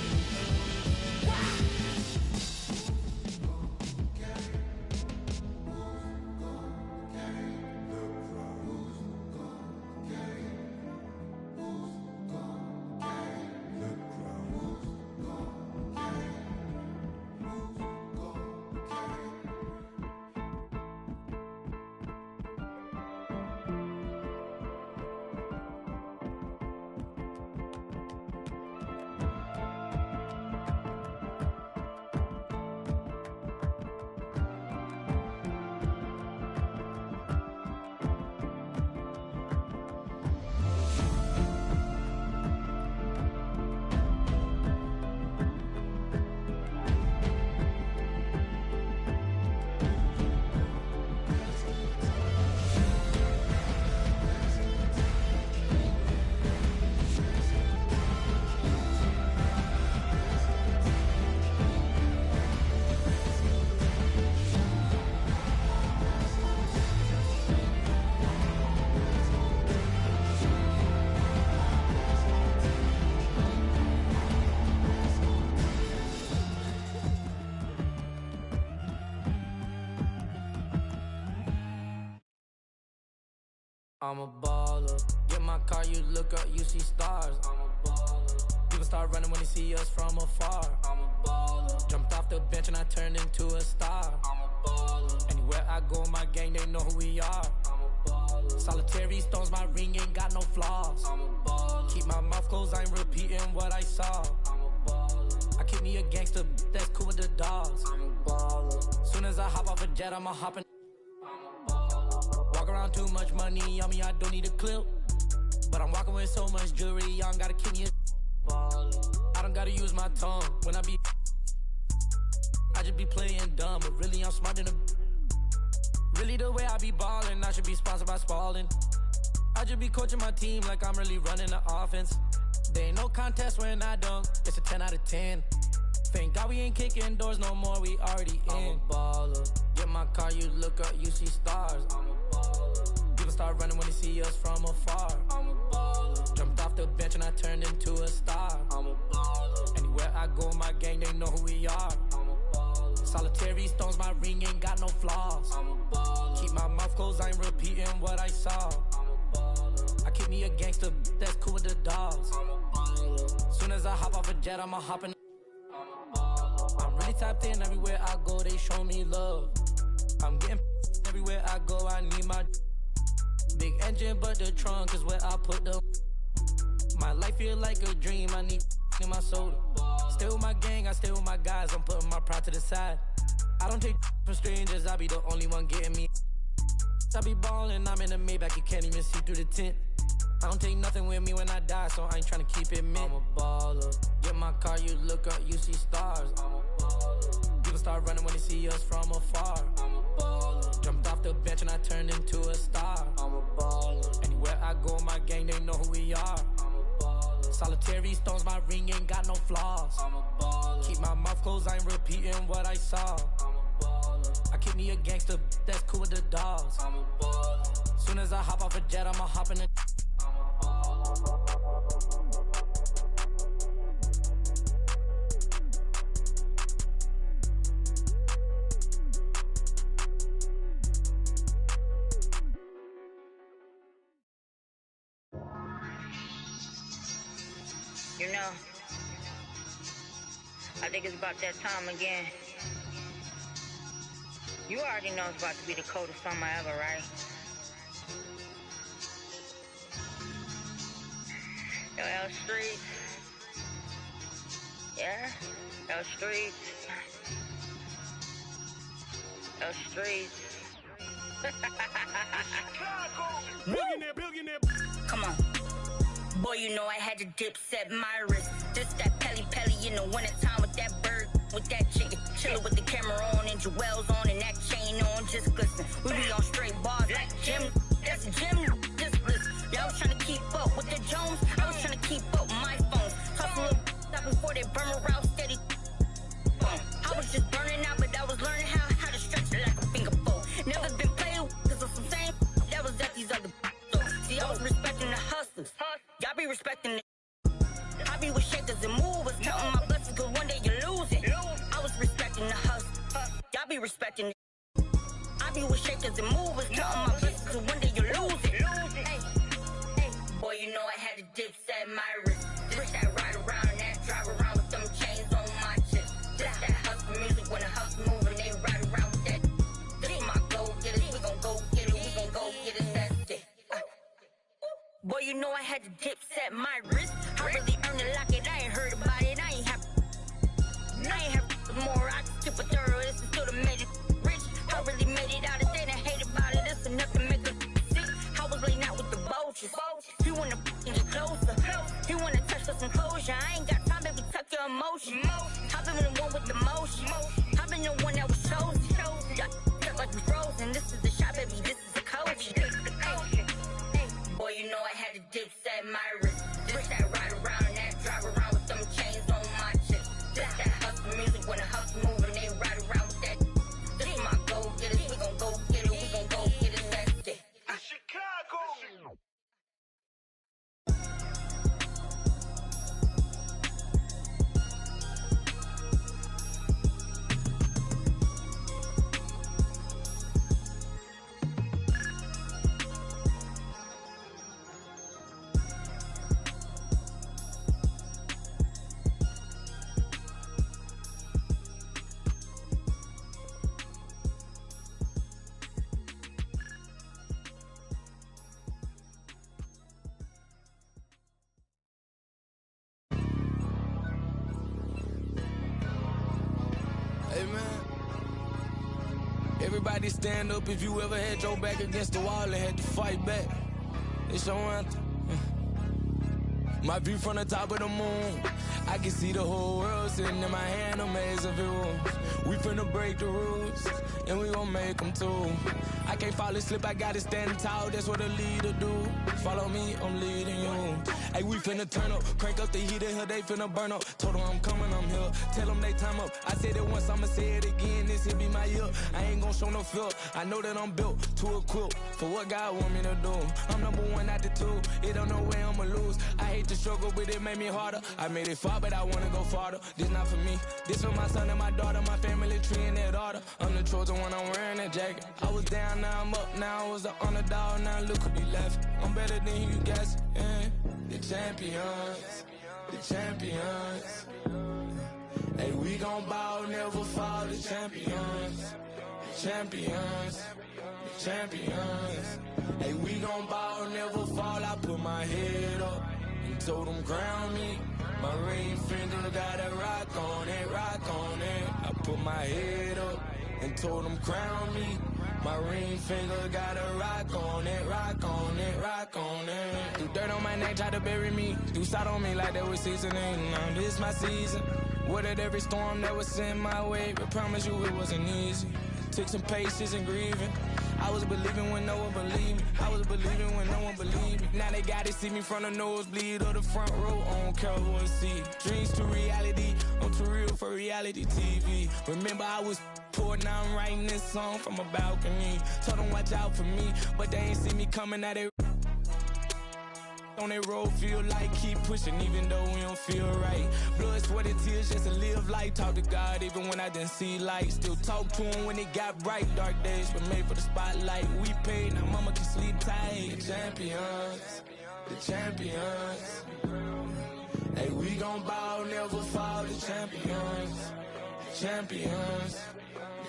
I'm a baller, yeah, my car, you look up, you see stars. I'm a baller. People start running when they see us from afar. I'm a baller. Jumped off the bench and I turned into a star. I'm a baller. Anywhere I go, my gang, they know who we are. I'm a baller. Solitary stones, my ring ain't got no flaws. I'm a baller. Keep my mouth closed, I ain't repeating what I saw. I'm a baller. I keep me a gangster, that's cool with the dogs. I'm a baller. Soon as I hop off a jet, I'ma hop in. Walk around too much money on me, I don't need a clip. But I'm walking with so much jewelry, I don't gotta keep me a baller. I don't gotta use my tongue when I be. I just be playing dumb, but really I'm smart than a. Really the way I be ballin', I should be sponsored by Spalding. I just be coaching my team like I'm really running the offense. There ain't no contest when I dunk, it's a 10 out of 10. Thank God we ain't kicking doors no more, we already in. I'm a baller. Get my car, you look up, you see stars. I'm a baller. People start running when they see us from afar. I'm a baller. Jumped off the bench and I turned into a star. I'm a baller. Anywhere I go, my gang, they know who we are. I'm a baller. Solitary stones, my ring ain't got no flaws. I'm a baller. Keep my mouth closed, I ain't repeating what I saw. I'm a baller. I keep me a gangster, that's cool with the dogs. I'm a baller. Soon as I hop off a jet, I'ma hop in. I'm really tapped in everywhere I go, they show me love. I'm getting everywhere I go, I need my big engine, but the trunk is where I put the. My life feel like a dream, I need in my soda. Stay with my gang, I stay with my guys, I'm putting my pride to the side. I don't take from strangers, I be the only one getting me. I be ballin', I'm in the Maybach, you can't even see through the tent. I don't take nothing with me when I die, so I ain't tryna keep it mint. I'm a baller. Get my car, you look up, you see stars. I'm a baller. People start running when they see us from afar. I'm a baller. Jumped off the bench and I turned into a star. I'm a baller. Anywhere I go, my gang, they know who we are. I'm a baller. Solitary stones, my ring ain't got no flaws. I'm a baller. Keep my mouth closed, I ain't repeating what I saw. I'm a baller. I keep me a gangster, that's cool with the dogs. I'm a baller. Soon as I hop off a jet, I'ma hop in the. You know, I think it's about that time again. You already know it's about to be the coldest summer ever, right? Yo, L Street. Yeah? L Street. L Street. Billionaire. Come on. Boy, you know I had to dip, set my wrist. This that Pelly in the wintertime with that bird, with that chicken. Chillin' with the camera on and jewels on and that chain on, just glisten. We be on straight bars like Jim. That's a gym, just listen. Yeah, I was trying to keep up with the Jones. I was trying to keep up with my phone. Toss a little up before they burn around steady. I was just burning out, but I was learning how to stretch it like a finger bowl. Never been playing cause of some same that was at these other. See, I was respecting the hustlers. Y'all be respecting it. I be with shakers and movers, counting my blessings cause one day you lose it. I was respecting the hustle. Y'all be respecting it. I be with shakers and movers, counting my blessings cause one day you lose it. Hey, boy, you know I had to dip, set my wrist. This that ride around, that drive around with them chains on my chest. This that hustle music when the hustle moving, they ride around with that. This my go getters, we gon' go get it, we gon' go get it, that's it. Boy, you know I had to dip, set my wrist. I really earned it, lock it, I ain't heard about it, I ain't have more, I just tip a thorough, this is still the made it rich. I really made it out of there, I hate about it, that's enough to make a sick. I was laying out with the vultures. He wanna get closer, he wanna touch for some closure. I ain't got time, baby, tuck your emotion. I've been the one with the motion, I've been the one that was chosen. Y'all stuck like we frozen, this is the shot, baby, this is the coach. Boy, you know I had to dip, set my wrist. This that ride around, that drive around with them chains on my chest. This that hustle music when the hustle moving, they ride around with that. This my go getters, we gon' go get it, we gon' go get it, that's it. Chicago. Everybody stand up if you ever had your back against the wall and had to fight back. It's your anthem. My view from the top of the moon, I can see the whole world sitting in my hand, a maze of rules. We finna break the rules, and we gon' make them too. I can't fall asleep, I gotta stand tall, that's what a leader do. Follow me, I'm leading you. Hey, we finna turn up, crank up the heat in here, they finna burn up. Told them I'm coming, I'm here, tell them they time up. I said it once, I'ma say it again, this here be my year. I ain't gon' show no fear, I know that I'm built to equip for what God want me to do. I'm number one out the two, it don't know where I'ma lose. I hate the struggle, but it made me harder. I made it far, but I wanna go farther. This not for me, this for my son and my daughter, my family tree and their daughter. I'm the chosen one, I'm wearing that jacket. I was down, now I'm up, now I was the underdog, now look who be left. I'm better than you guess, yeah. The champions, the champions. Hey, we gon' ball, never fall, the champions, the champions, the champions. Hey, we gon' ball, never fall, I put my head up and told them ground me. My ring finger got a rock on it, rock on it. I put my head up and told them crown me. My ring finger got a rock on it, rock on it, rock on it. Do dirt on my neck, try to bury me. Do salt on me like that was seasoning. Now this my season. Weathered every storm that was sent my way, but promise you it wasn't easy. Took some patience and grieving. I was believing when no one believed me. I was believing when no one believed me. Now they gotta see me from the nosebleed or the front row. I don't care who I see. Dreams to reality, I'm too real for reality TV. Remember I was poor, now I'm writing this song from a balcony. Told them watch out for me, but they ain't see me coming at it. On that road, feel like keep pushing even though we don't feel right. Blood, sweat, and tears just to live life. Talk to God even when I didn't see light. Still talk to him when it got bright. Dark days were made for the spotlight. We paid, now mama can sleep tight. The champions, the champions. Hey, we gon' ball, never fall. The champions, the champions,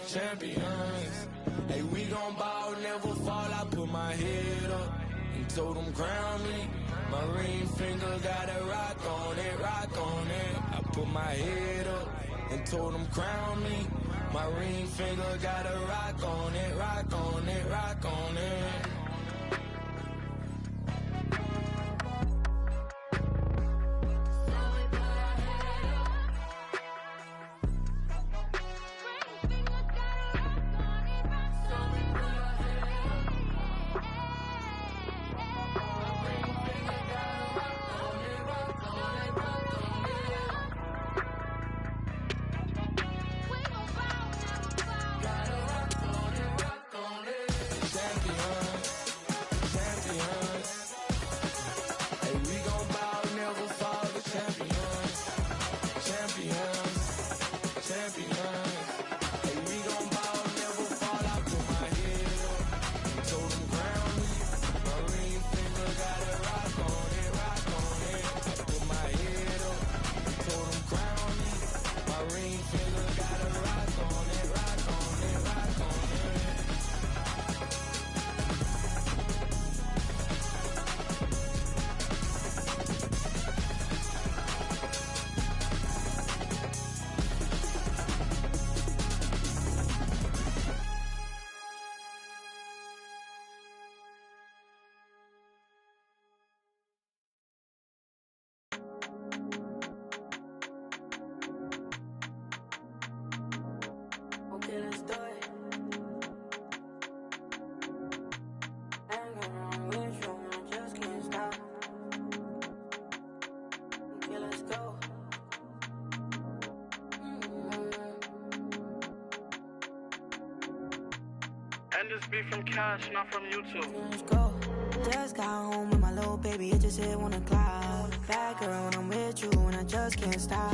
the champions. Hey, we gon' ball, never fall. I put my head up and told them crown me. My ring finger got a rock on it, rock on it. I put my head up and told them crown me. My ring finger got a rock on it, rock on it, rock on it. And this be from Cash, not from YouTube. Let's go. Just got home with my little baby, it just hit 1 o'clock. Bad girl when I'm with you, and I just can't stop.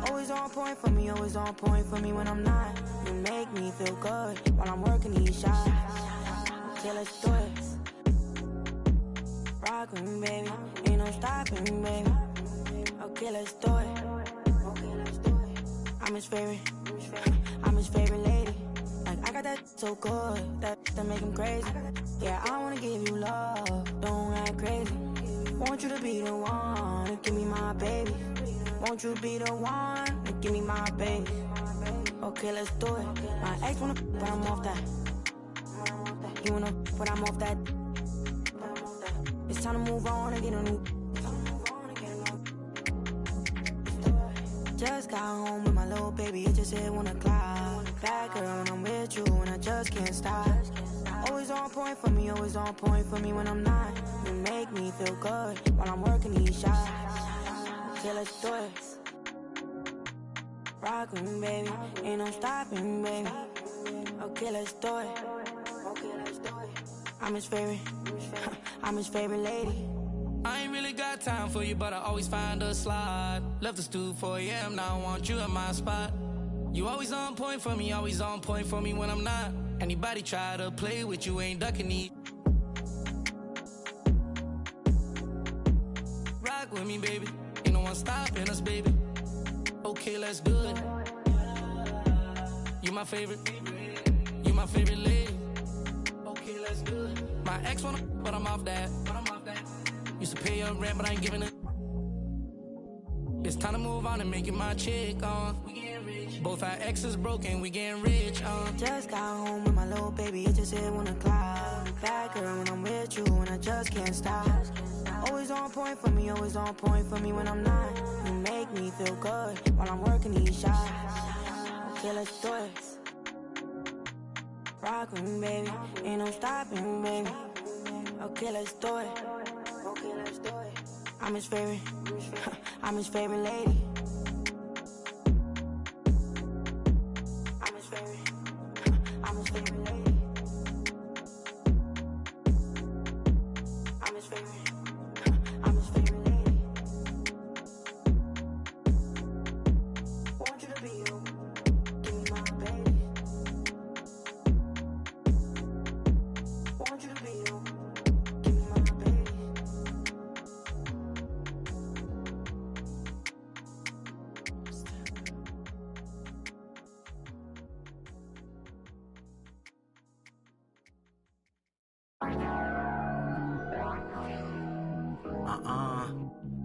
Always on point for me, always on point for me when I'm not. You make me feel good while I'm working these shots. Okay, let's do it. Rock with me, baby, ain't no stopping, baby. Okay, let's do it. I'm his favorite, I'm his favorite lady. Like, I got that so good, that make him crazy. Yeah, I wanna give you love, don't act crazy. Want you to be the one to give me my baby. Want you to be the one to give me my baby. Okay, let's do it. My ex wanna, but I'm off that. You know, but I'm off that. It's time to move on and get a new. Just got home with my little baby, it just hit 1 o'clock. Bad girl when I'm with you and I just can't stop. Always on point for me, always on point for me when I'm not. You make me feel good while I'm working these shots. Okay, let's do it. Rock with me, baby, ain't no stopping, baby. Okay, let's do it. I'm his favorite, I'm his favorite lady. I ain't really got time for you, but I always find a slot. Left the stool 4 a.m., now I want you in my spot. You always on point for me, always on point for me when I'm not. Anybody try to play with you, ain't ducking these. Rock with me, baby, ain't no one stopping us, baby. Okay, let's do it. You my favorite lady. Okay, let's do it. My ex wanna, but I'm off that. Used to pay your rent, but I ain't giving it. It's time to move on and make it my chick, we getting rich. Both our exes broken, we getting rich, Just got home with my little baby, it just hit 1 o'clock. Bad girl when I'm with you and I just can't stop. Always on point for me, always on point for me when I'm not. You make me feel good while I'm working these shots. Okay, let's do it. Rock with me, baby, ain't no stopping, baby. Okay, let's do it. I'm his favorite, I'm his favorite lady. I'm his favorite, I'm his favorite lady. I'm his favorite, I'm his favorite lady. Want you to be you, give me my baby. Want you to be you.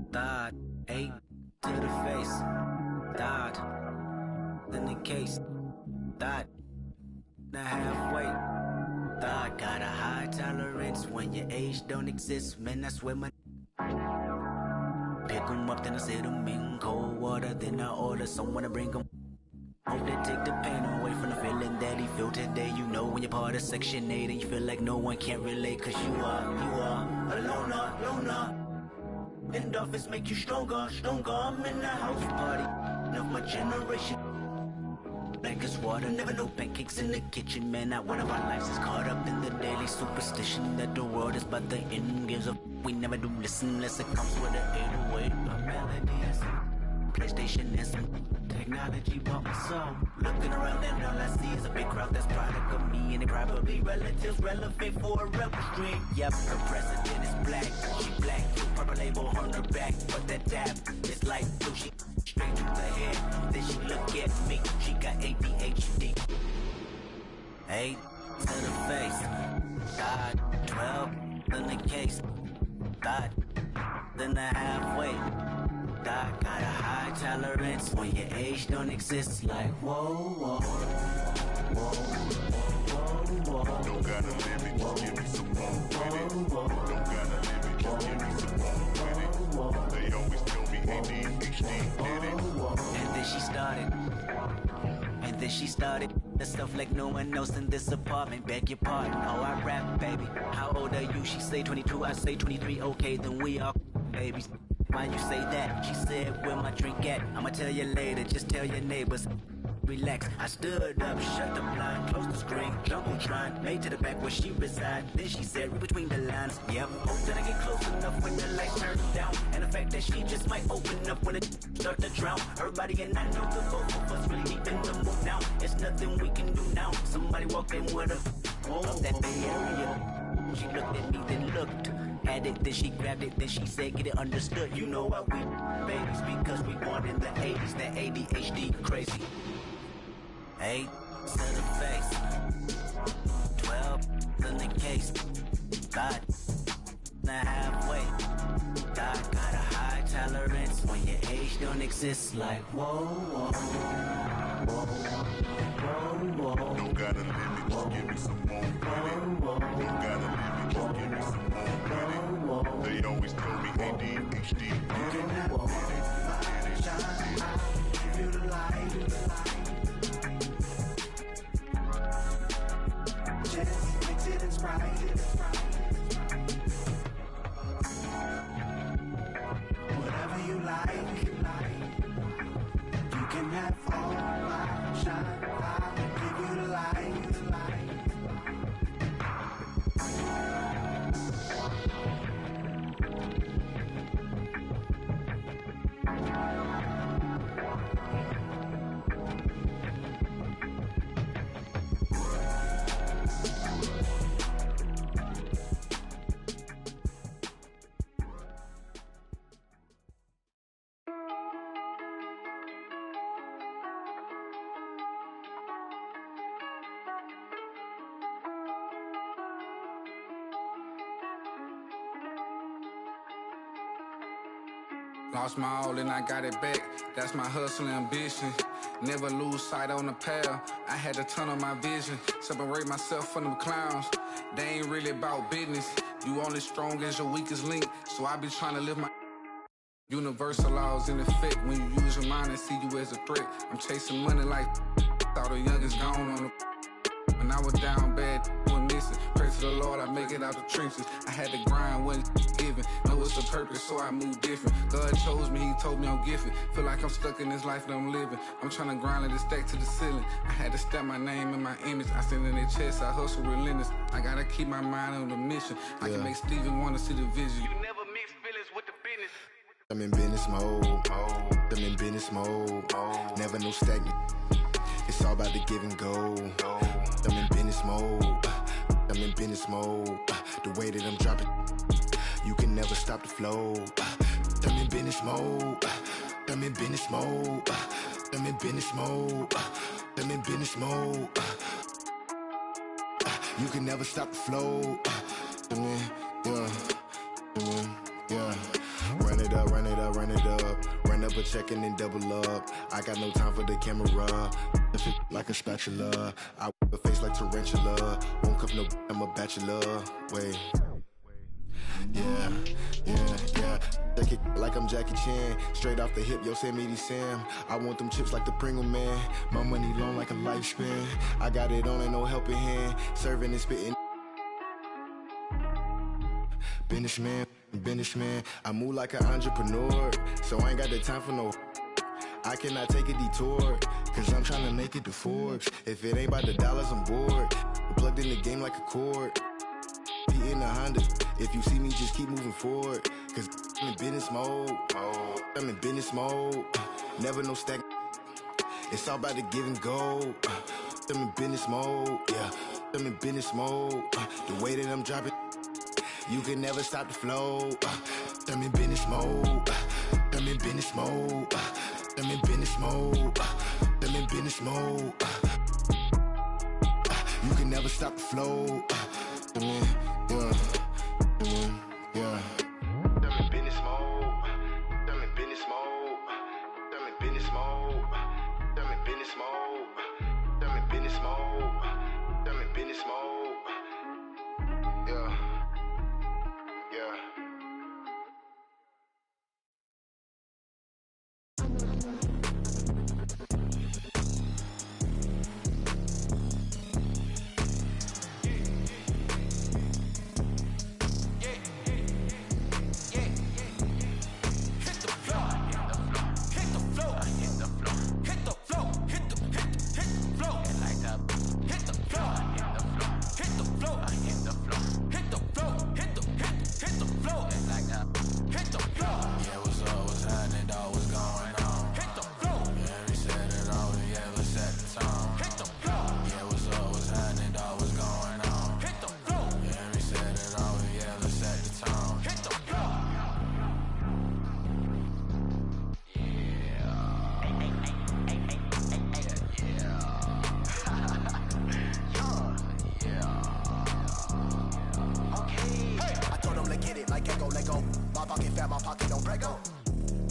Thought, 8 to the face. Thought, then the case. Thought, now halfway. Thought, got a high tolerance when your age don't exist. Man, I swear my. Pick 'em up, then I sit 'em in cold water. Then I order someone to bring 'em. Hope they take the pain away from the feeling that he felt today. You know when you're part of Section 8 and you feel like no one can relate. Cause you are a loner. Endorphins make you stronger. I'm in the house party of my generation. Like as water, never no pancakes in the kitchen. Man, not one of our lives is caught up in the daily superstition that the world is but the end gives up. We never do listen unless it comes with an 808. A melody and some PlayStation and some technology bought my soul. Looking around and all I see is a big crowd that's product of me, and it probably relatives relevant for a rebel stream. Yep, her president is black, she black, purple label on her back, but that dab is like blue. She straight to the head, then she look at me, she got ADHD. 8 to the face, God, 12 in the case, God, then the halfway. God got a high tolerance when your age don't exist. Like whoa. Don't gotta limit, just give me some more with it. Don't gotta limit, just give me some more with it. They always tell me ADHD did it. And then she started the stuff like no one else in this apartment. Beg your pardon, oh I rap, baby. How old are you? She say 22, I say 23. Okay, then we are babies. Why you say that? She said, where my drink at? I'ma tell you later, just tell your neighbors. Relax, I stood up, shut the blind, closed the screen, Jumbotron, made to the back where she reside. Then she said, read between the lines, yep. Hope that I get close enough when the lights turn down. And the fact that she just might open up when it start to drown. Her body and I know the both of us really deep in the mood now. It's nothing we can do now. Somebody walked in with a of that Bay Area. She looked at me, then looked. Had it, then she grabbed it, then she said, get it understood. You know why we babies, because we born in the 80s, that ADHD crazy. 8 to the face, 12 in the case, God, now halfway. God got a high tolerance when your age don't exist like whoa, whoa, whoa, whoa, whoa. Don't gotta limit, just give me some more with it. Don't gotta limit, just give me some more with it. They always tell me ADHD. You can have all it, shine, give you the light. Just mix it and Sprite. Whatever you like, you can have all my shine. I'll give you the light. Lost my all and I got it back. That's my hustle ambition. Never lose sight on the path. I had to turn on my vision. Separate myself from them clowns. They ain't really about business. You only strong as your weakest link. So I be trying to live my universal laws in effect. When you use your mind and see you as a threat. I'm chasing money like thought the youngest gone on the. When I was down bad, was missing. Pray to the Lord, I make it out the trenches. I had to grind, wasn't given. Know it's a purpose, so I move different. God chose me, He told me I'm gifted. Feel like I'm stuck in this life that I'm living. I'm trying to grind and stack to the ceiling. I had to stamp my name and my image. I stand in their chest, I hustle relentless. I gotta keep my mind on the mission. I can make Steven wanna see the vision. You never mix feelings with the business. I'm in business mode. I'm in business mode. Never no stagnant. It's all about the give and go. I'm in business mode. I'm in business mode. The way that I'm dropping, you can never stop the flow. I'm in business mode. I'm in business mode. I'm in business mode. I'm in business mode. You can never stop the flow. Yeah. Run it up, run it up, run it up. Run up a check and then double up. I got no time for the camera. If it like a spatula, I whip a face like tarantula. Won't cuff no, I'm a bachelor. Wait. Yeah. Take it like I'm Jackie Chan. Straight off the hip, Yosemite Sam. I want them chips like the Pringle Man. My money long like a lifespan. I got it on and no helping hand. Serving and spitting. Businessman, I move like an entrepreneur, so I ain't got the time for no. I cannot take a detour, cause I'm trying to make it to Forbes. If it ain't about the dollars, I'm bored. Plugged in the game like a cord. Be in the Honda. If you see me, just keep moving forward, cause I'm in business mode. I'm in business mode. Never no stack. It's all about the give and go. I'm in business mode. Yeah, I'm in business mode. The way that I'm dropping. You can never stop the flow. I'm in business mode. I'm in business mode. I'm in business mode. I'm in business mode. You can never stop the flow. Yeah. I'm in business mode. I'm in business mode. I'm in business mode. I'm in business mode. I'm in business mode. I'm in business mode. Yeah.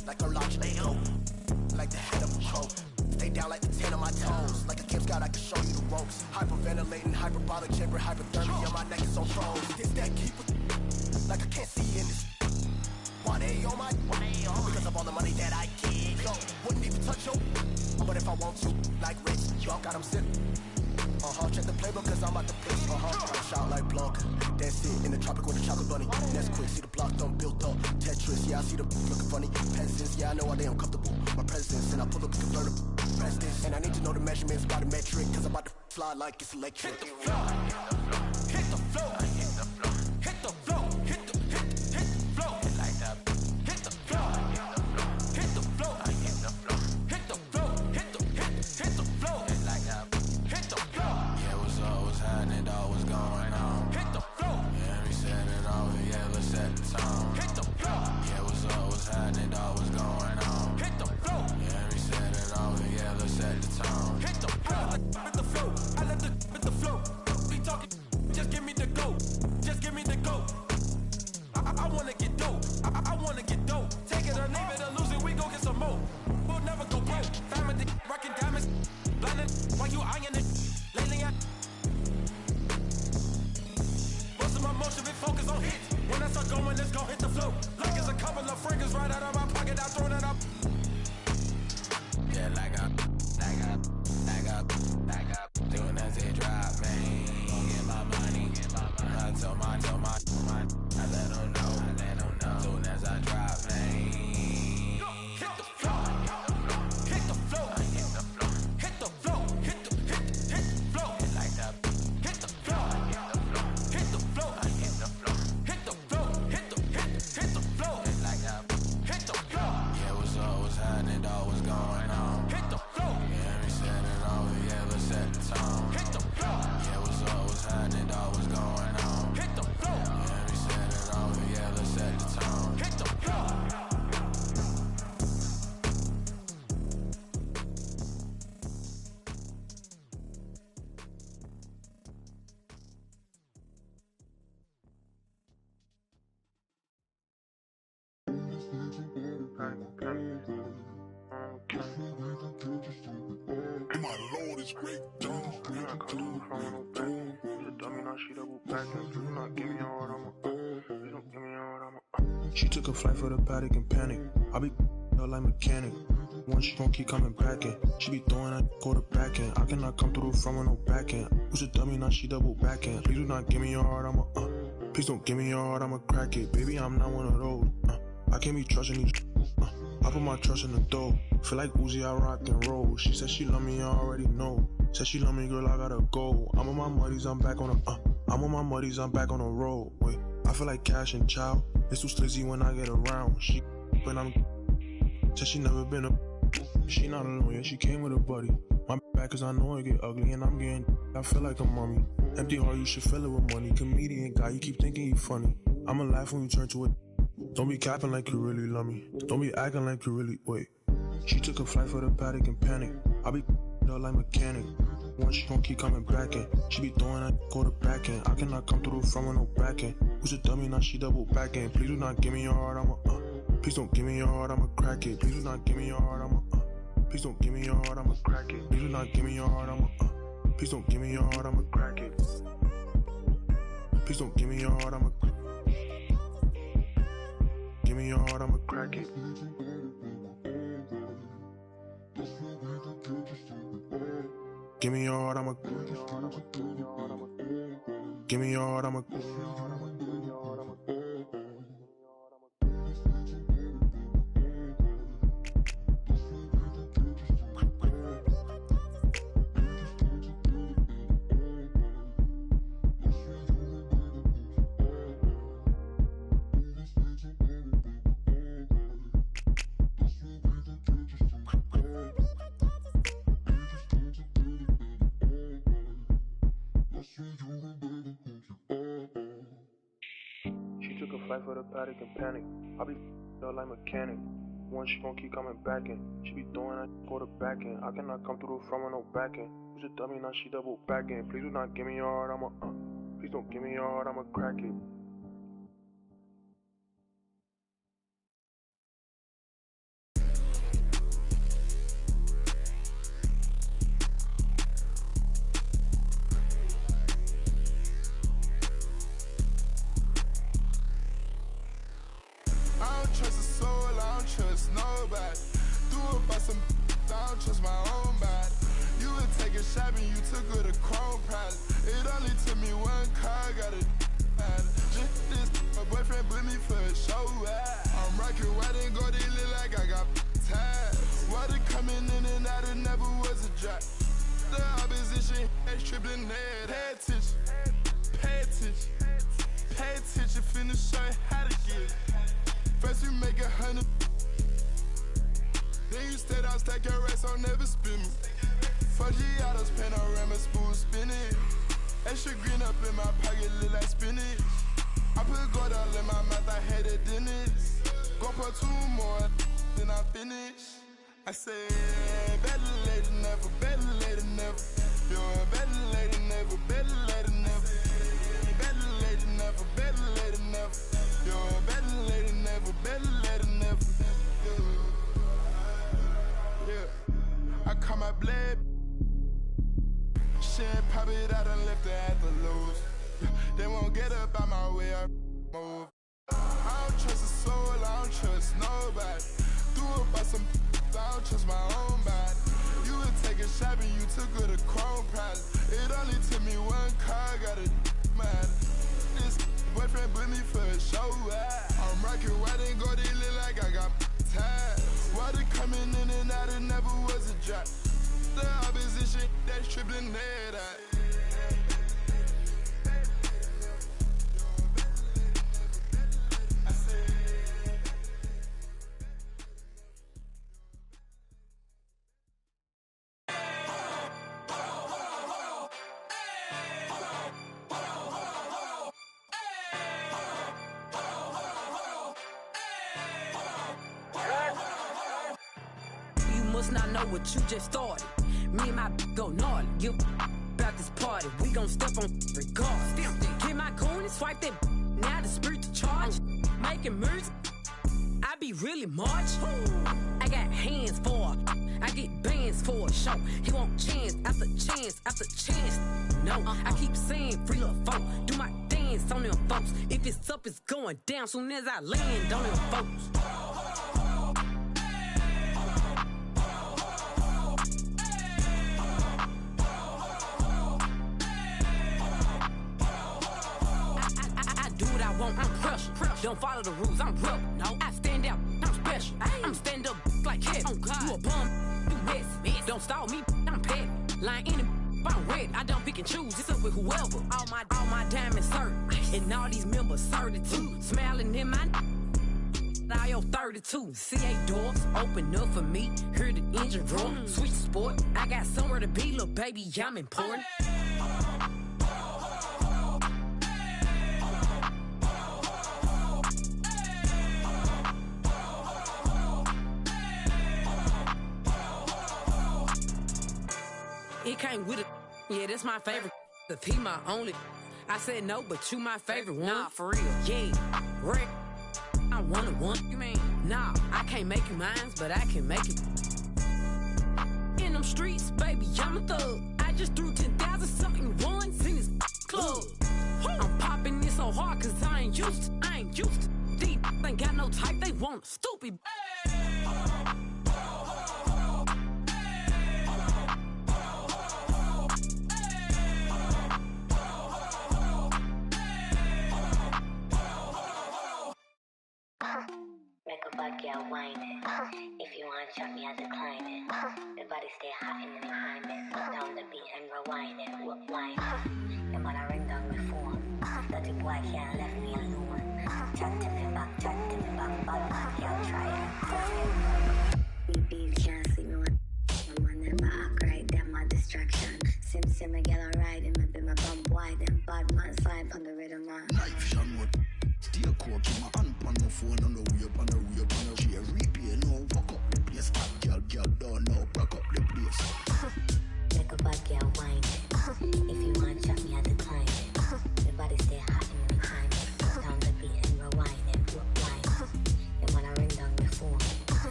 like a large Lego. Like the head of a crow. Stay down like the 10 on my toes. Like a Kim Scott, I can show you the ropes. Hyperventilating, hyperbolic chamber, hypothermia. My neck is on froze. This that keeper, like I can't see in this. Why they on my? Because of all the money that I get. Yo, wouldn't even touch you. But if I want to, like Rich, y'all got 'em sitting. Check the playbook cause I'm about to pitch. Shout like Blanc. That's it in the tropic with a chocolate bunny. That's quick, see the block done built up. Tetris, yeah, I see the looking funny. Peasants, yeah, I know why they uncomfortable. My presence, and I pull up a convertible. Press this, and I need to know the measurements by the metric. Cause I'm about to fly like it's electric. Hit the floor, hit the floor, hit the floor, hit the floor, hit the floor, like that. Hit the floor, hit the floor, hit the floor, hit the floor, hit the floor, like that. Hit the floor. Yeah, what's happening, dog, what's going on? Hit the floor. Yeah, we set it off, yeah, let's set the tone. Hit the floor. Yeah, what's happening, dog, what's going on? Hit the floor. Yeah, we set it off, yeah, let's set the tone. Hit the floor. Hit the floor. I let the hit the floor. Be talking, just give me the go. Just give me the go. I wanna get dope. I wanna get dope. Take it or leave it or lose it, we go get some more. We'll never go broke. Diamond, rockin' diamonds, blinded. While you eyeing it, lately I most of my motion been focused on hits. When I start going, let's go hit the flow. Like it's a couple of fragrance right out of my pocket, I throw it up. Yeah, like up. Doing as they drop, man. Get my money. I tell my. I let them know. Soon as I drop, man. Hit the floor. Hit the floor. Hit the floor. Hit the floor. Hit the floor. Like that. Hit the floor. Hit the floor. Hit the floor. Hit the floor. Hit the floor. Like that. Hit the floor. Yeah, what's happening, dog? What's going on? Hit the floor. Yeah, we set it off. Yeah, let's set the tone. Hit the floor. Yeah, what's happening, dog? What's going on? Hit the floor. Yeah, we set it off. Yeah, let's set the tone. Hit the floor. My Lord is great, dog. She took a flight for the paddock and panic. I be her like mechanic. Once she gon' keep coming back in. She be throwing that quarterback in. I cannot come through the front with no back end. Who's a dummy, now she double back in. Please do not give me your heart, please don't give me your heart, I'ma crack it. Baby, I'm not one of those. I can't be trusting these. I put my trust in the dough. Feel like Uzi, I rock and roll. She said she love me, I already know. Said she love me, girl, I gotta go. I'm on my muddies, I'm back on the road. Wait, I feel like Cash and Chow. It's too slizzy when I get around. She, when I'm, said she never been a. She not alone, yeah, she came with a buddy. My back cause I know it get ugly and I'm getting. I feel like a mummy. Empty heart, you should fill it with money. Comedian guy, you keep thinking you funny. I'ma laugh when you turn to it. Don't be capping like you really love me. Don't be acting like you really. Wait. She took a flight for the paddock and panic. I be her like mechanic. Once she gon' keep coming back in. She be throwing that quarterback in. I cannot come through the front with no back end. Who's a dummy, now she double back in. Please do not give me your heart, please don't give me your heart, I'ma crack it. Please do not give me your heart, please don't give me your heart, I'ma crack it. Please do not give me your heart, please don't give me your heart, I'ma crack it. Please don't give me your heart, give me your heart, I'ma crack it. Give me your heart, give me your heart, She took a flight for the paddock and panic. I be her like mechanic. Once she gon' keep coming back in. She be throwing that quarterback in. I cannot come through the front with no back end. Who's a dummy, now she double back in. Please do not give me your heart, please don't give me your heart, I'ma crack it. took her to Chrome Pilot. It only took me one car, got it. Just this, my boyfriend put me for a show. I'm rocking white and gold, they look like I got ties. Water coming in and out, it never was a drop. The opposition, they tripling head. Pay attention, pay attention, pay attention. Finna show you how to get. First we make 100. Then you stay down, stack your racks, I'll never spin me. 4G autos, panorama, spool spinning. Extra green up in my pocket, look like spinach. I put gold all in my mouth, I had a dentist. Go put 2 more, then I finish. I say, better late than never, better late than never. You're a better late than never, better late than never. Better late than never, better late than never. You're a better late than never, better late than never. Yeah, I call my blade. She ain't pop it out and left her at the lows. They won't get up out my way, I move. I don't trust a soul, I don't trust nobody. Threw up by some, I don't trust my own body. You would take a shot and you took her to Chrome Pilot. It only took me one car, got a mad. This boyfriend put me for a show. I'm rocking white and gold, they look like I got ties. Water coming in and out, it never was a drop. The opposition, that's tripling head out. You must not know what you just started. Me and my go gnarly. Give about this party. We gon' step on regardless. Get my coin and swipe that. Now the spirit to charge. Making music. I be really march. I got hands for her. I get bands for a show. He want chance after chance after chance. No, I keep saying free little folk. Do my dance on them folks. If it's up, it's going down soon as I land on them folks. I'm pressure. Don't follow the rules, I'm real. No, I stand out, I'm special. I'm stand up like Kevin. Oh God, you a bum, you mess. Don't stall me, I'm petty. Lying in it, I'm ready. I don't pick and choose, it's up with whoever. All my diamonds certain, and all these members 32. Smiling in my now you're 32. CA doors open up for me. Hear the engine room. Switch sport. I got somewhere to be, little baby. I'm important. It came with it. Yeah, that's my favorite. If he my only. I said no, but you my favorite one. Nah, for real. Yeah. Rick. I wanna one. You mean? Nah, I can't make you mine, but I can make it. In them streets, baby, I'm a thug. I just threw 10,000 something ones in this club. I'm popping this so hard cause I ain't used to. These ain't got no type, they want stupid. Make a bad girl whine it. If you want chop me, I decline it. The body stay hot in the behind it. Put down the beat and rewind it. Wine it. Your mother ring down my phone. Dirty boy can't left me alone. Chat to me back, bad man can't try it. We can't see me one. My man never act right, them a distraction. Sim me get a ride, and maybe my bum wide. Them bad man slide on the rhythm man. Life Sean would stay cool, keep my hand on the phone, on the way up, on the way up, on the chair. Replay, no, walk up the place. Hot girl, don't know, back up the place. Make a bad girl whine it. If you want chop me, I decline it. Your body stay hot in the behind it. Put down the beat and rewind it. Wine it. Your mother ring down your phone.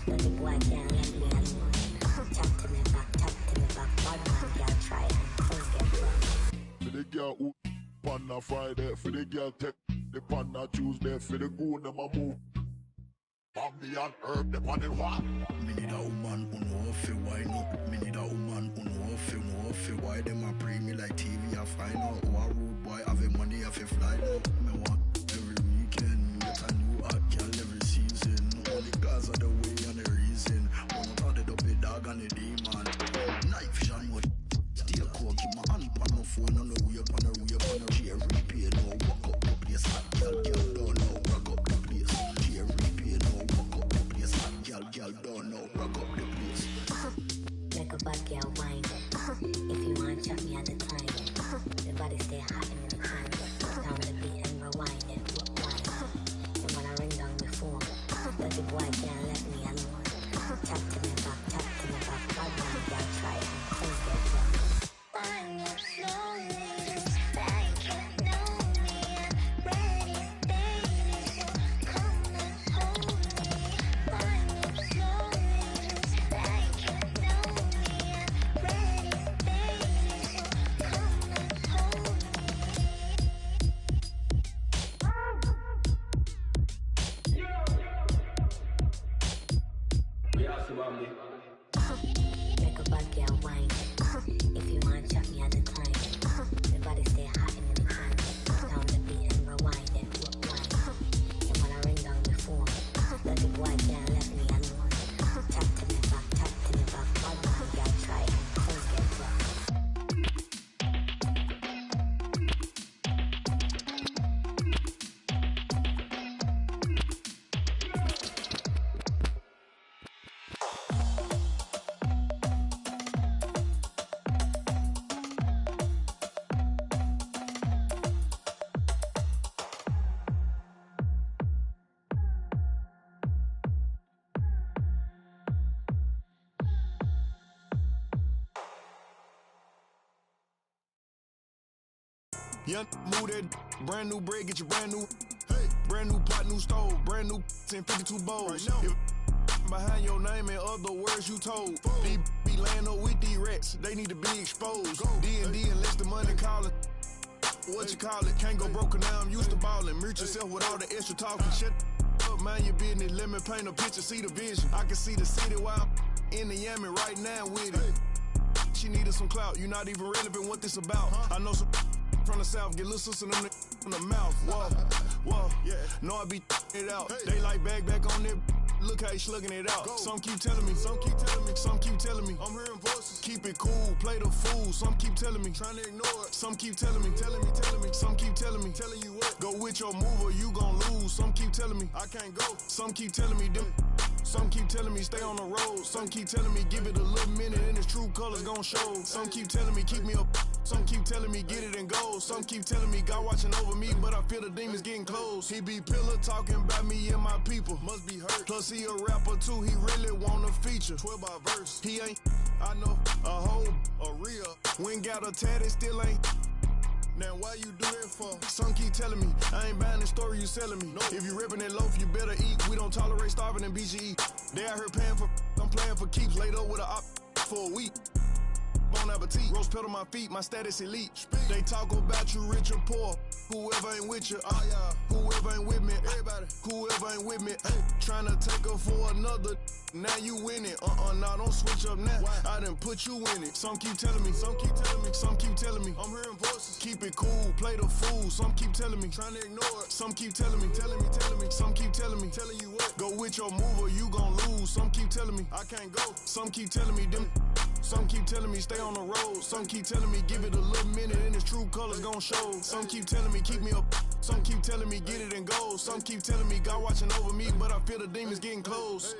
Dirty boy can't let me alone. Chat to me back, bad man can't try it. And come get wrong. For the girl who on a Friday, for the girl take the pan a Tuesday, for the goon them a move. Bambian herb, the body what? Me need a woman who know fi wine up. Me need a woman who know fi why them a pre me like TV. I find out who a rude boy have a money have a fly now. Me want every weekend get a new hot girl every season. Only cause of the way and the reason. One out of the dog and the demon. Night vision what? Still cool, keep my hand on the phone on the way up on the way up on the chair repair. No walk up the place, hot girl don't know rock up the place. Chair repair, no walk up the place, hot girl don't know rock up the place. Make a bad girl wine. If you want chop me at the time. The body stay hot in the time. Down the beat and rewind it. And when I ring down the phone, dirty boy can't let me alone. Tap to me back, bad man girl try and things get wrong. Wind up slowly, like you know me. I'm ready, baby, so come and hold me. Wind up slowly, like you know me. I'm ready, baby, so come and hold me. Make a bad girl wine. If you want chop me at the time. The body stay hot in the time. Down the beat and rewind it. And when I ring down the phone, dirty boy can't let me alone. Tap to me back, bad man girl try and things get wrong. Young move that brand new bread, get your brand new. Hey, brand new pot, new stove, brand new 1052 bowls. Right now. Behind your name and other words you told. These be laying up with these rats, they need to be exposed. D&D unless the money calling. What you call it? Can't go broke now, I'm used to ballin'. Mute yourself with all the extra talking. Shut up, mind your business. Let me paint a picture, see the vision. I can see the city while I'm in the Yammy right now with it. She needed some clout, you not even relevant what this about. I know some from the south, get little sister them in the mouth. Whoa, yeah. Know I be it out. Hey. They like back on their. Look how he slugging it out. Go. Some keep telling me, some keep telling me. I'm hearing voices. Keep it cool, play the fool. Some keep telling me, trying to ignore it. Some keep telling me. Some keep telling me, telling you what. Go with your move or you gon' lose. Some keep telling me, I can't go. Some keep telling me, them. Some keep telling me, stay on the road. Some keep telling me, give it a little minute and its true colors gon' show. Some keep telling me, keep me up. Some keep telling me, get it and go. Some keep telling me, God watching over me, but I feel the demons getting close. He be pillar talking about me and my people. Must be hurt. Plus he a rapper too, he really want a feature. 12 by verse. He ain't, I know, a hoe, a real. When got a tatted, still ain't. Now why you do that for? Some keep telling me, I ain't buying the story you selling me. No. If you ripping that loaf, you better eat. We don't tolerate starving in BGE. They out here paying for, I'm playing for keeps. Laid up with a op for a week. Bon appetit, rose pedal my feet, my status elite. They talk about you rich or poor. Whoever ain't with you, whoever ain't with me, everybody, whoever ain't with me, trying to take her for another. Now you win it, nah, don't switch up now. Why? I done put you in it. Some keep telling me, some keep telling me. I'm hearing voices. Keep it cool, play the fool. Some keep telling me, trying to ignore it. Some keep telling me, Some keep telling me, telling you what. Go with your move or you gon' lose. Some keep telling me, I can't go. Some keep telling me, them. Some keep telling me, stay on the road. Some keep telling me, give it a little minute and its true colors gon' show. Some keep telling me, keep me up. Some keep telling me, get it and go. Some keep telling me, God watching over me, but I feel the demons getting close.